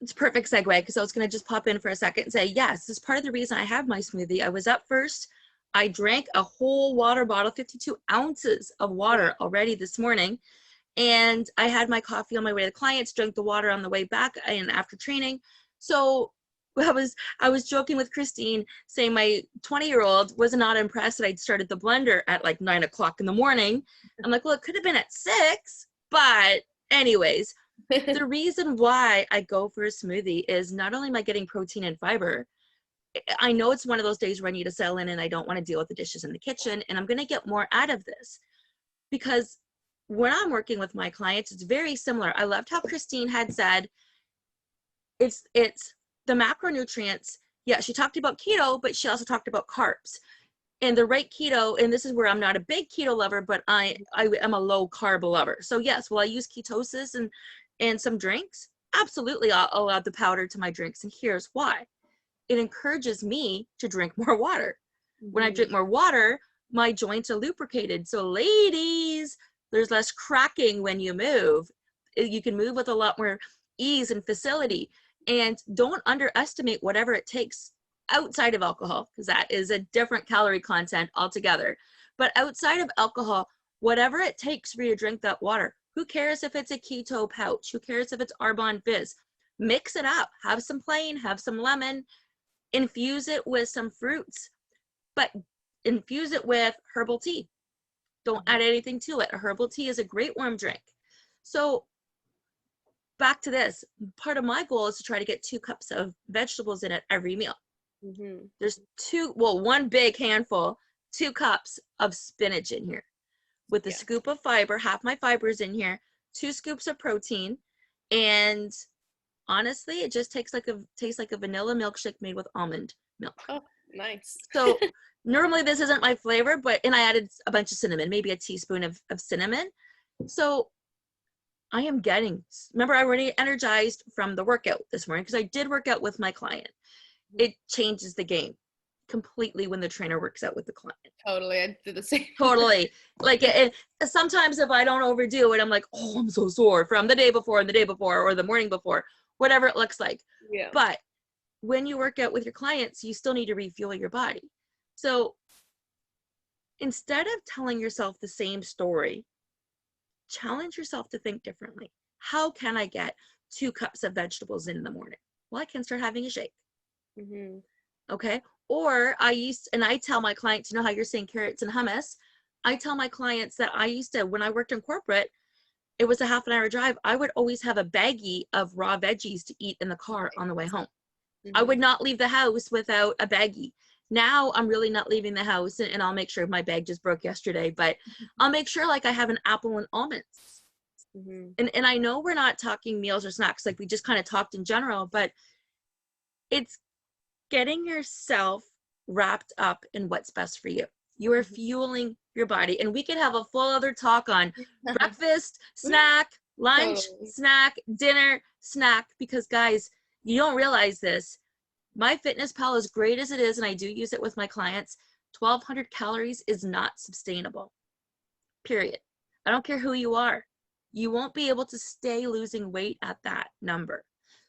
S1: it's a perfect segue, because I was going to just pop in for a second and say, yes, this is part of the reason I have my smoothie. I was up first. I drank a whole water bottle, 52 ounces of water already this morning. And I had my coffee on my way to the clients, drank the water on the way back and after training. So I was joking with Kristine, saying my 20-year-old was not impressed that I'd started the blender at like 9 o'clock in the morning. I'm like, well, it could have been at 6, but anyways, the reason why I go for a smoothie is not only am I getting protein and fiber, I know it's one of those days where I need to settle in and I don't want to deal with the dishes in the kitchen, and I'm going to get more out of this. Because when I'm working with my clients, it's very similar. I loved how Kristine had said, it's the macronutrients. Yeah, she talked about keto, but she also talked about carbs. And the right keto, and this is where I'm not a big keto lover, but I am a low carb lover. So yes, will I use ketosis and some drinks? Absolutely, I'll add the powder to my drinks, and here's why. It encourages me to drink more water. When I drink more water, my joints are lubricated. So ladies, there's less cracking when you move. You can move with a lot more ease and facility. And don't underestimate whatever it takes outside of alcohol, because that is a different calorie content altogether. But outside of alcohol, whatever it takes for you to drink that water, who cares if it's a keto pouch? Who cares if it's Arbonne Fizz? Mix it up. Have some plain, have some lemon, infuse it with some fruits, but infuse it with herbal tea. Don't add anything to it. A herbal tea is a great warm drink. So back to this, part of my goal is to try to get 2 cups of vegetables in at every meal. There's one big handful, 2 cups of spinach in here with a scoop of fiber, half my fibers in here, 2 scoops of protein, and honestly, it just tastes like a vanilla milkshake made with almond milk.
S2: Oh, nice.
S1: So normally this isn't my flavor, and I added a bunch of cinnamon, maybe a teaspoon of cinnamon. So I am remember I already energized from the workout this morning, because I did work out with my client. It changes the game completely when the trainer works out with the client.
S2: Totally, I did the same.
S1: Totally. Like sometimes if I don't overdo it, I'm like, oh, I'm so sore from the day before and the day before or the morning before, whatever it looks like.
S2: Yeah.
S1: But when you work out with your clients, you still need to refuel your body. So instead of telling yourself the same story, challenge yourself to think differently. How can I get 2 cups of vegetables in the morning? Well, I can start having a shake. Okay. Or I tell my clients, you know how you're saying carrots and hummus? I tell my clients that I used to, when I worked in corporate, it was a half an hour drive. I would always have a baggie of raw veggies to eat in the car on the way home. I would not leave the house without a baggie. Now I'm really not leaving the house, and I'll make sure my bag just broke yesterday, but I'll make sure like I have an apple and almonds. And I know we're not talking meals or snacks, like we just kind of talked in general, but it's getting yourself wrapped up in what's best for you. You are fueling your body, and we could have a full other talk on breakfast, snack, lunch, snack, dinner, snack, because guys, you don't realize this. MyFitnessPal, as great as it is, and I do use it with my clients, 1,200 calories is not sustainable, period. I don't care who you are. You won't be able to stay losing weight at that number.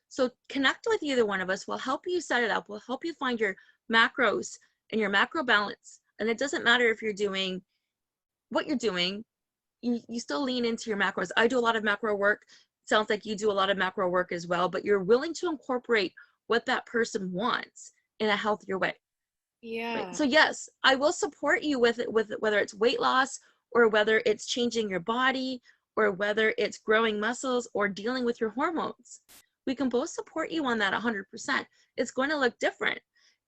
S1: So connect with either one of us. We'll help you set it up. We'll help you find your macros and your macro balance. And it doesn't matter if you're doing what you're doing, you still lean into your macros. I do a lot of macro work. Sounds like you do a lot of macro work as well, but you're willing to incorporate what that person wants in a healthier way.
S2: Yeah.
S1: Right? So yes, I will support you with it, whether it's weight loss or whether it's changing your body or whether it's growing muscles or dealing with your hormones. We can both support you on that 100%. It's going to look different.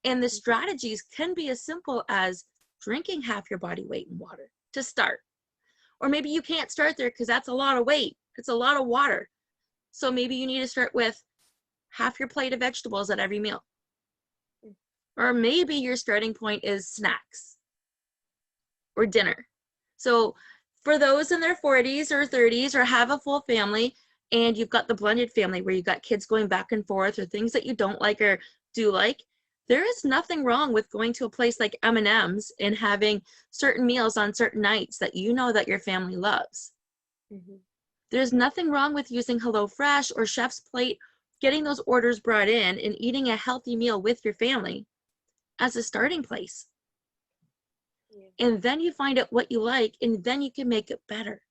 S1: And the strategies can be as simple as drinking half your body weight in water to start. Or maybe you can't start there because that's a lot of weight. It's a lot of water. So maybe you need to start with half your plate of vegetables at every meal. Or maybe your starting point is snacks or dinner. So For those in their 40s or 30s or have a full family, and you've got the blended family where you've got kids going back and forth or things that you don't like or do like, there is nothing wrong with going to a place like M&M's and having certain meals on certain nights that you know that your family loves.
S2: Mm-hmm.
S1: There's nothing wrong with using HelloFresh or Chef's Plate, getting those orders brought in and eating a healthy meal with your family as a starting place. Yeah. And then you find out what you like, and then you can make it better.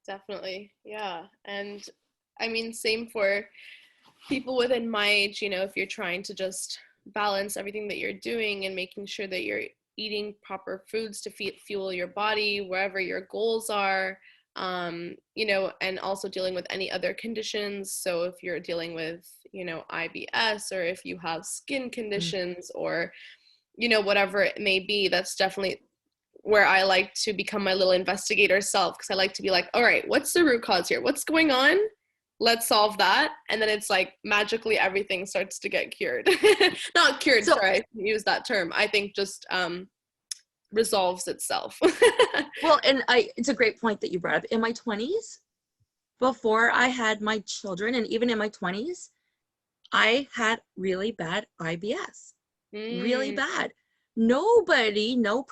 S2: Definitely. Yeah. And I mean, same for people within my age, you know, if you're trying to just balance everything that you're doing and making sure that you're eating proper foods to fuel your body, wherever your goals are, you know, and also dealing with any other conditions. So if you're dealing with, you know, IBS, or if you have skin conditions, or, you know, whatever it may be, that's definitely where I like to become my little investigator self, because I like to be like, all right, what's the root cause here? What's going on? Let's solve that. And then it's like magically everything starts to get cured. Not cured, sorry, I didn't use that term. I think just resolves itself.
S1: Well, and it's a great point that you brought up. In my 20s, before I had my children, and even in my 20s, I had really bad IBS. Really bad. Nobody, no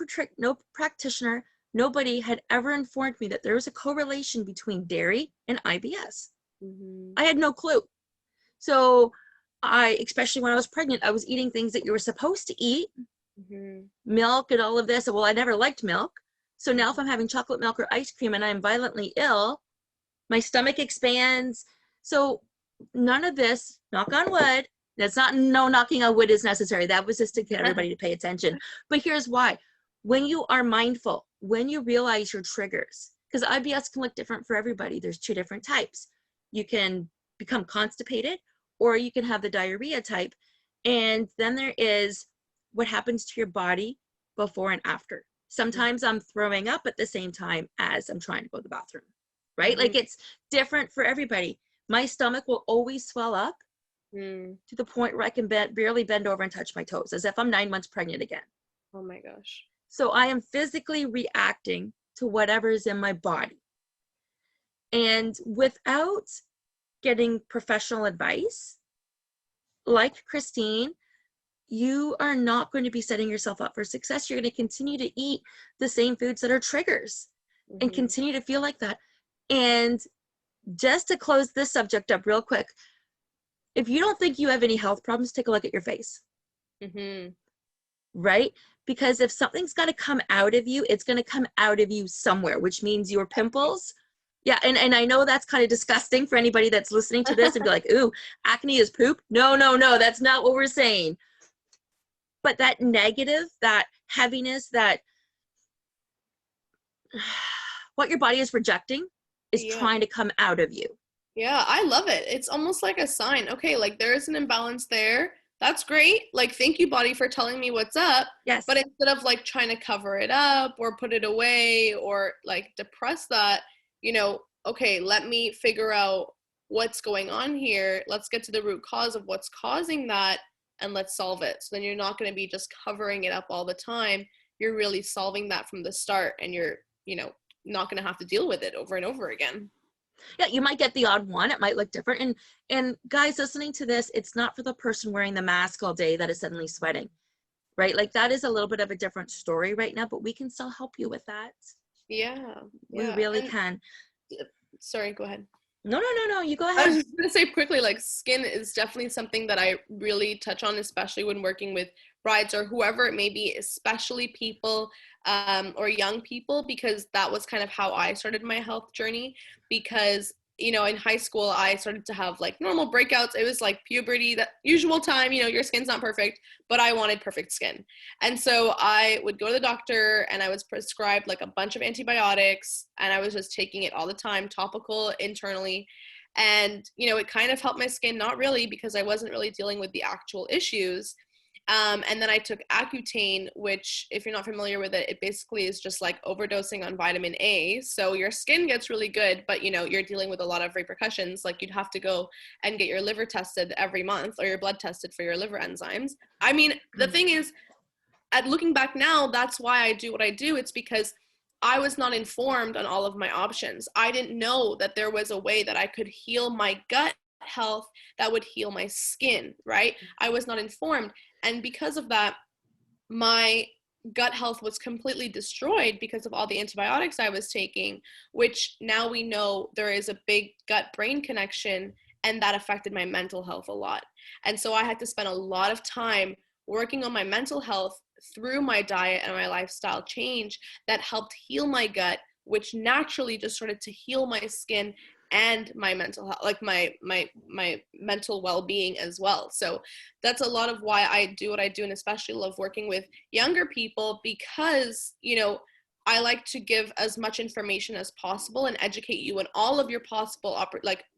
S1: practitioner, nobody had ever informed me that there was a correlation between dairy and IBS. I had no clue. So especially when I was pregnant, I was eating things that you were supposed to eat, milk and all of this. Well, I never liked milk. So now if I'm having chocolate milk or ice cream and I'm violently ill, my stomach expands. So none of this, knock on wood, that's not, no knocking on wood is necessary. That was just to get everybody to pay attention. But here's why. When you are mindful, when you realize your triggers, because IBS can look different for everybody. There's 2 different types. You can become constipated, or you can have the diarrhea type. And then there is what happens to your body before and after. Sometimes I'm throwing up at the same time as I'm trying to go to the bathroom, right? Like it's different for everybody. My stomach will always swell up to the point where I can barely bend over and touch my toes, as if I'm 9 months pregnant again.
S2: Oh my gosh.
S1: So I am physically reacting to whatever's in my body. And without getting professional advice, like Kristine, you are not going to be setting yourself up for success. You're going to continue to eat the same foods that are triggers and continue to feel like that. And just to close this subject up real quick, if you don't think you have any health problems, take a look at your face. Right? Because if something's got to come out of you, it's going to come out of you somewhere, which means your pimples. Yeah, and I know that's kind of disgusting for anybody that's listening to this and be like, ooh, acne is poop. No, that's not what we're saying. But that negative, that heaviness, that what your body is rejecting is trying to come out of you.
S2: Yeah, I love it. It's almost like a sign. Okay, like there is an imbalance there. That's great. Like, thank you, body, for telling me what's up.
S1: Yes.
S2: But instead of like trying to cover it up or put it away or like depress that, you know, okay, let me figure out what's going on here. Let's get to the root cause of what's causing that and let's solve it. So then you're not going to be just covering it up all the time. You're really solving that from the start, and you're, you know, not going to have to deal with it over and over again.
S1: Yeah, you might get the odd one. It might look different. And guys listening to this, it's not for the person wearing the mask all day that is suddenly sweating, right? Like that is a little bit of a different story right now, but we can still help you with that.
S2: Yeah.
S1: We really can.
S2: Sorry, go ahead.
S1: No, you go ahead.
S2: I was just going to say quickly, like skin is definitely something that I really touch on, especially when working with brides or whoever it may be, especially people or young people, because that was kind of how I started my health journey. Because, you know, in high school, I started to have like normal breakouts. It was like puberty, that usual time, you know, your skin's not perfect, but I wanted perfect skin. And so I would go to the doctor and I was prescribed like a bunch of antibiotics, and I was just taking it all the time, topical, internally. And, you know, it kind of helped my skin, not really, because I wasn't really dealing with the actual issues. And then I took Accutane, which, if you're not familiar with it, it basically is just like overdosing on vitamin A. So your skin gets really good, but, you know, you're dealing with a lot of repercussions. Like you'd have to go and get your liver tested every month, or your blood tested for your liver enzymes. I mean, the thing is, at looking back now, that's why I do what I do. It's because I was not informed on all of my options. I didn't know that there was a way that I could heal my gut health that would heal my skin, right? I was not informed. And because of that, my gut health was completely destroyed because of all the antibiotics I was taking, which now we know there is a big gut-brain connection, and that affected my mental health a lot. And so I had to spend a lot of time working on my mental health through my diet and my lifestyle change that helped heal my gut, which naturally just started to heal my skin and my mental health, like my mental well-being as well. So that's a lot of why I do what I do, and especially love working with younger people, because, you know, I like to give as much information as possible and educate you on all of your possible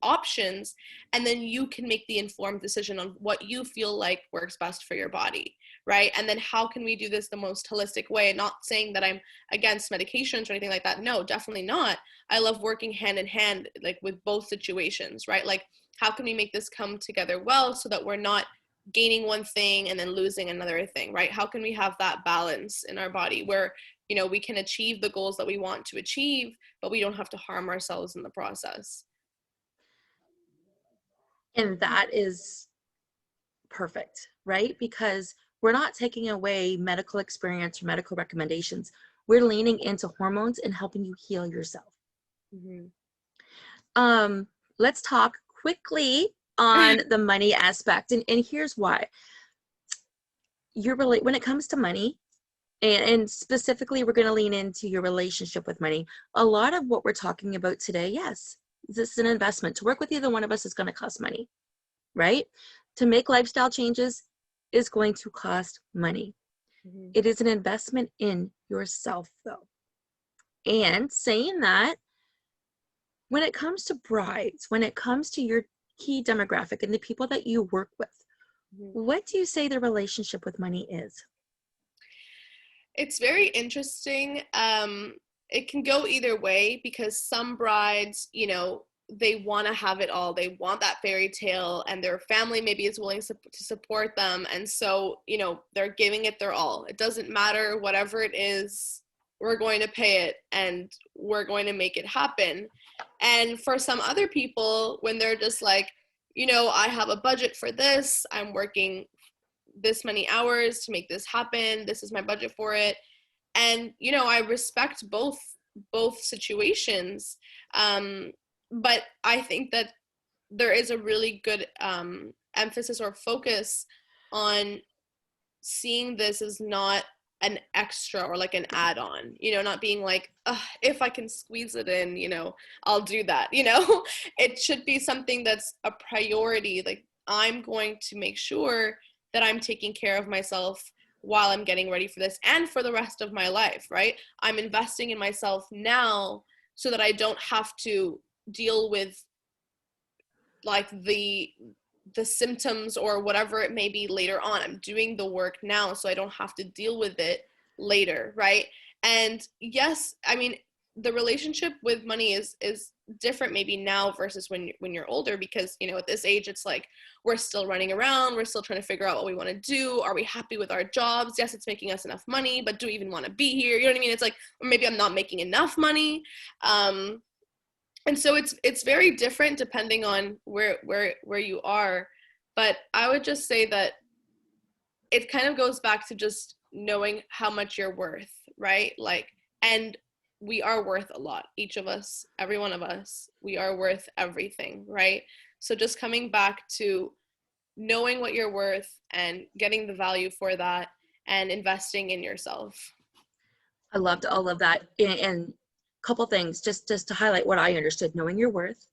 S2: options, and then you can make the informed decision on what you feel like works best for your body, right? And then how can we do this the most holistic way? Not saying that I'm against medications or anything like that. No, definitely not. I love working hand in hand, like with both situations, right? Like, how can we make this come together well so that we're not gaining one thing and then losing another thing, right? How can we have that balance in our body where, you know, we can achieve the goals that we want to achieve, but we don't have to harm ourselves in the process?
S1: And that is perfect, right? Because we're not taking away medical experience or medical recommendations. We're leaning into hormones and helping you heal yourself.
S2: Mm-hmm.
S1: Let's talk quickly on the money aspect. And here's why. When it comes to money, and specifically, we're going to lean into your relationship with money. A lot of what we're talking about today, yes, this is an investment. To work with either one of us is going to cost money, right? To make lifestyle changes is going to cost money.
S2: Mm-hmm.
S1: It is an investment in yourself, though. And saying that, when it comes to brides, when it comes to your key demographic and the people that you work with,
S2: Mm-hmm.
S1: what do you say the relationship with money is?
S2: It's very interesting. It can go either way, because some brides, you know, they want to have it all. They want that fairy tale, and their family maybe is willing to support them. And so, you know, they're giving it their all. It doesn't matter, whatever it is, we're going to pay it and we're going to make it happen. And for some other people, when they're just like, you know, I have a budget for this, I'm working this many hours to make this happen, this is my budget for it. And, you know, I respect both situations. But I think that there is a really good emphasis or focus on seeing this as not an extra or like an add-on, you know, not being like, if I can squeeze it in, you know, I'll do that, you know. It should be something that's a priority. Like, I'm going to make sure that I'm taking care of myself while I'm getting ready for this and for the rest of my life, right? I'm investing in myself now so that I don't have to deal with like the symptoms or whatever it may be later on. I'm doing the work now so I don't have to deal with it later, right? And yes, I mean, the relationship with money is different maybe now versus when you're older, because, you know, at this age, it's like we're still running around, we're still trying to figure out what we want to do. Are we happy with our jobs? Yes, it's making us enough money, but do we even want to be here? You know what I mean? It's like, or maybe I'm not making enough money. And so it's very different depending on where you are. But I would just say that it kind of goes back to just knowing how much you're worth, right? Like, and we are worth a lot. Each of us, every one of us, we are worth everything, right? So just coming back to knowing what you're worth and getting the value for that and investing in yourself.
S1: I loved all of that. And a couple things, just to highlight what I understood: knowing your worth,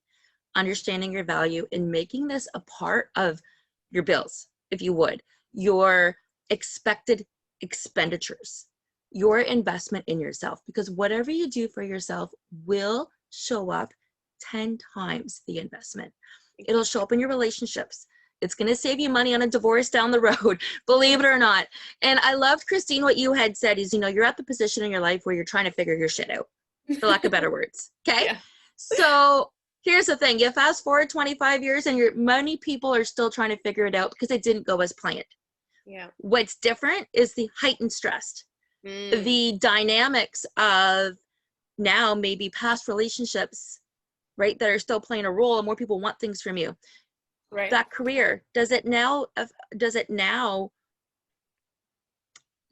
S1: understanding your value, and making this a part of your bills, if you would, your expected expenditures, your investment in yourself, because whatever you do for yourself will show up 10 times the investment. It'll show up in your relationships. It's going to save you money on a divorce down the road, believe it or not. And I loved, Kristine, what you had said is, you know, you're at the position in your life where you're trying to figure your shit out, for lack of better words. Okay.
S2: Yeah.
S1: So here's the thing. You fast forward 25 years and many people are still trying to figure it out because it didn't go as planned.
S2: Yeah.
S1: What's different is the heightened stress, the dynamics of now maybe past relationships, right, that are still playing a role, and more people want things from you.
S2: Right.
S1: That career, does it now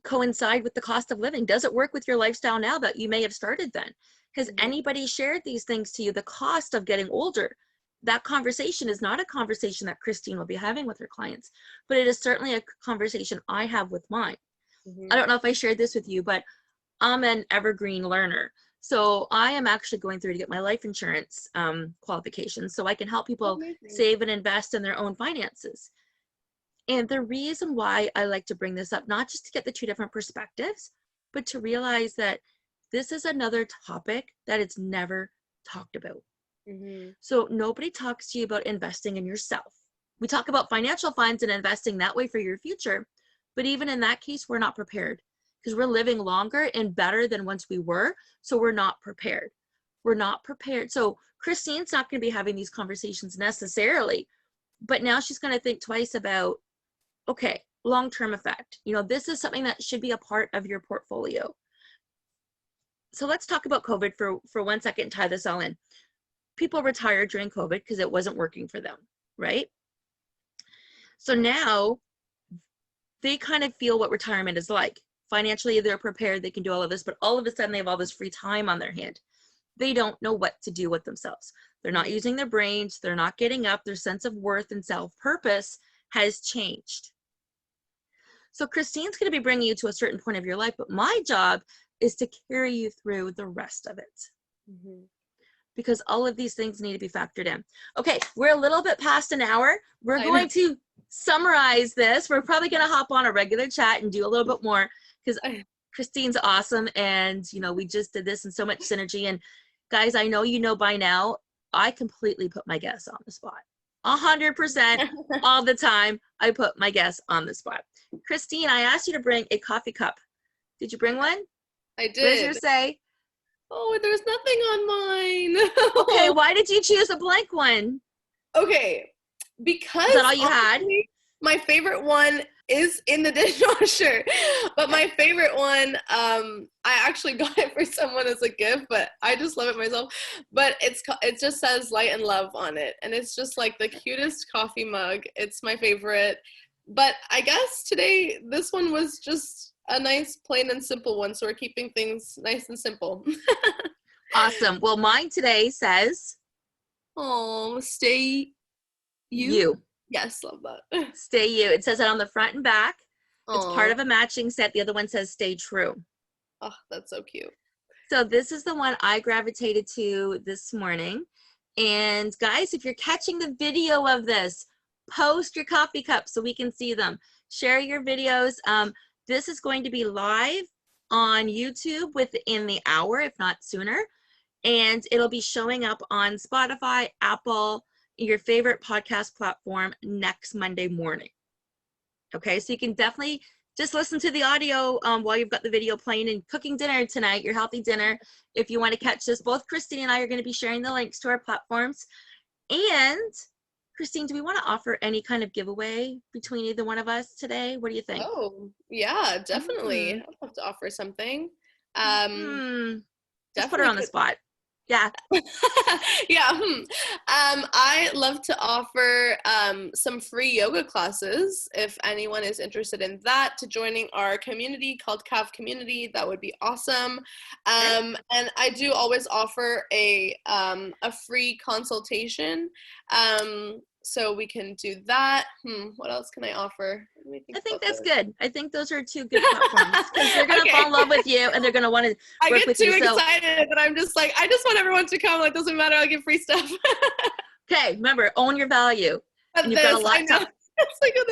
S1: coincide with the cost of living? Does it work with your lifestyle now that you may have started then? Has anybody shared these things to you? The cost of getting older. That conversation is not a conversation that Kristine will be having with her clients, but it is certainly a conversation I have with mine. I don't know if I shared this with you, but I'm an evergreen learner. So I am actually going through to get my life insurance qualifications so I can help people save and invest in their own finances. And the reason why I like to bring this up, not just to get the two different perspectives, but to realize that this is another topic that it's never talked about. So nobody talks to you about investing in yourself. We talk about financial funds and investing that way for your future, but even in that case, we're not prepared because we're living longer and better than once we were. So we're not prepared. We're not prepared. So Kristine's not going to be having these conversations necessarily, but now she's going to think twice about, okay, long-term effect. You know, this is something that should be a part of your portfolio. So let's talk about COVID for 1 second and tie this all in. People retired during COVID because it wasn't working for them, right? So now they kind of feel what retirement is like. Financially, they're prepared, they can do all of this, but all of a sudden they have all this free time on their hand. They don't know what to do with themselves. They're not using their brains, they're not getting up, their sense of worth and self-purpose has changed. So Kristine's going to be bringing you to a certain point of your life, but my job is to carry you through the rest of it. Because all of these things need to be factored in. Okay, we're a little bit past an hour. We're going to summarize this. We're probably going to hop on a regular chat and do a little bit more because Kristine's awesome. And, you know, we just did this in so much synergy. And guys, I know you know by now, I completely put my guests on the spot. 100% all the time, I put my guests on the spot. Kristine, I asked you to bring a coffee cup. Did you bring one?
S2: I did.
S1: What does yours say?
S2: Oh, there's nothing on mine.
S1: Okay, why did you choose a blank one?
S2: Okay, because
S1: is that all you
S2: honestly, my favorite one is in the dishwasher. But my favorite one, I actually got it for someone as a gift, but I just love it myself. But it just says light and love on it. And it's just like the cutest coffee mug. It's my favorite. But I guess today, this one was just a nice, plain and simple one. So we're keeping things nice and simple.
S1: Awesome. Well, mine today says,
S2: oh, stay
S1: you.
S2: Yes, love that.
S1: Stay you. It says it on the front and back.
S2: Aww.
S1: It's part of a matching set. The other one says stay true.
S2: Oh, that's so cute.
S1: So this is the one I gravitated to this morning. And guys, if you're catching the video of this, post your coffee cups so we can see them. Share your videos. This is going to be live on YouTube within the hour, if not sooner. And it'll be showing up on Spotify, Apple, your favorite podcast platform next Monday morning. Okay, so you can definitely just listen to the audio while you've got the video playing and cooking dinner tonight, your healthy dinner. If you want to catch this, both Kristine and I are going to be sharing the links to our platforms. And Kristine, do we want to offer any kind of giveaway between either one of us today? What do you think?
S2: Oh, yeah, definitely. I'd love to offer something.
S1: Just put her on the spot. Yeah.
S2: Yeah. I love to offer some free yoga classes if anyone is interested in that, to joining our community called CAV Community. That would be awesome. And I do always offer a free consultation. So we can do that. What else can I offer?
S1: I think that's good. I think those are two good platforms because they're going to fall in love with you and they're going to want to work with you.
S2: I get too excited that I'm just like, I just want everyone to come. Like, doesn't matter. I'll give free stuff.
S1: Okay. Remember, own your value. And you've got a lot to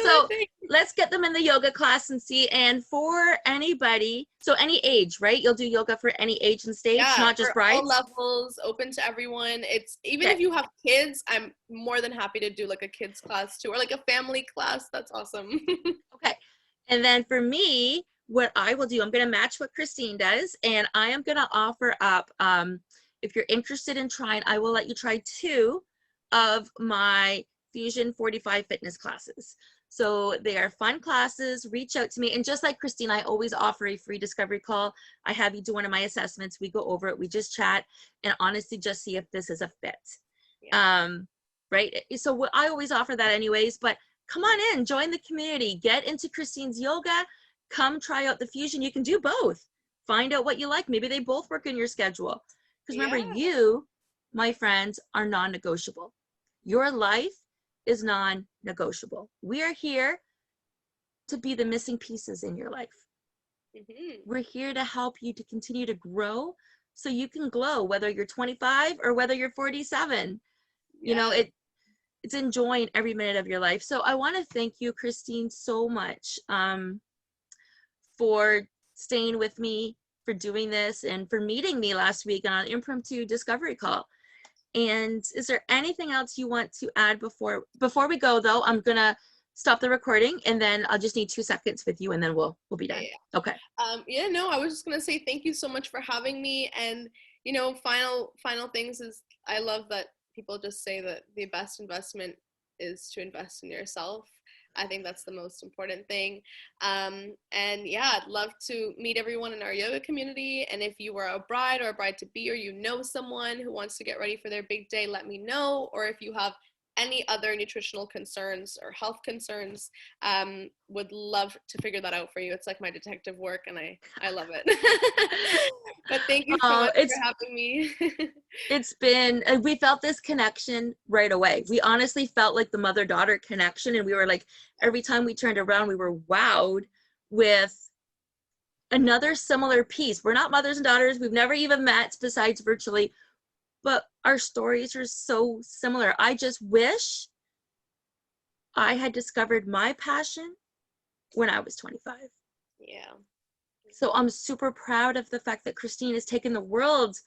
S1: so let's get them in the yoga class and see. And for anybody, so any age, right? You'll do yoga for any age and stage, not just brides?
S2: All levels, open to everyone. It's even if you have kids, I'm more than happy to do like a kids class too, or like a family class. That's awesome.
S1: Okay. And then for me, what I will do, I'm going to match what Kristine does, and I am going to offer up, if you're interested in trying, I will let you try 2 of my Fusion 45 fitness classes. So they are fun classes. Reach out to me. And just like Kristine, I always offer a free discovery call. I have you do one of my assessments. We go over it. We just chat and honestly just see if this is a fit.
S2: Yeah.
S1: Right? So I always offer that anyways, but come on in, join the community, get into Kristine's yoga, come try out the fusion. You can do both. Find out what you like. Maybe they both work in your schedule. Because remember, you, my friends, are non-negotiable. Your life is non-negotiable. We are here to be the missing pieces in your life. We're here to help you to continue to grow so you can glow, whether you're 25 or whether you're 47. You know, it's enjoying every minute of your life. So I want to thank you, Kristine, so much for staying with me, for doing this, and for meeting me last week on an impromptu discovery call. And is there anything else you want to add before we go, though? I'm gonna stop the recording, and then I'll just need 2 seconds with you, and then we'll be done.
S2: Yeah.
S1: Okay.
S2: No, I was just gonna say thank you so much for having me. And you know, final things is, I love that people just say that the best investment is to invest in yourself. I think that's the most important thing. And yeah, I'd love to meet everyone in our yoga community. And if you are a bride or a bride to be, or you know someone who wants to get ready for their big day, let me know. Or if you have any other nutritional concerns or health concerns, would love to figure that out for you. It's like my detective work, and I love it. But thank you so much for having me.
S1: It's been, we felt this connection right away. We honestly felt like the mother-daughter connection, and we were like, every time we turned around, we were wowed with another similar piece. We're not mothers and daughters. We've never even met besides virtually, but our stories are so similar. I just wish I had discovered my passion when I was 25.
S2: Yeah.
S1: So I'm super proud of the fact that Kristine has taken the world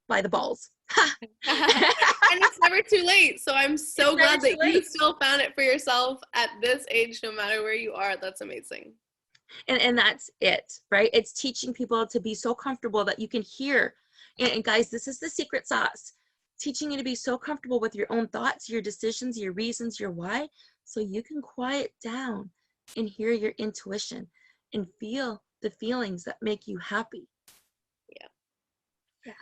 S1: by the balls.
S2: And it's never too late. So I'm so glad that you still found it for yourself at this age, no matter where you are. That's amazing.
S1: And that's it, right? It's teaching people to be so comfortable that you can hear. And guys, this is the secret sauce. Teaching you to be so comfortable with your own thoughts, your decisions, your reasons, your why, so you can quiet down and hear your intuition and feel the feelings that make you happy. Yeah.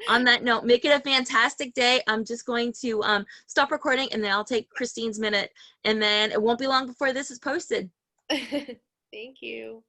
S1: On that note, make it a fantastic day. I'm just going to stop recording, and then I'll take Kristine's minute, and then it won't be long before this is posted.
S2: Thank you.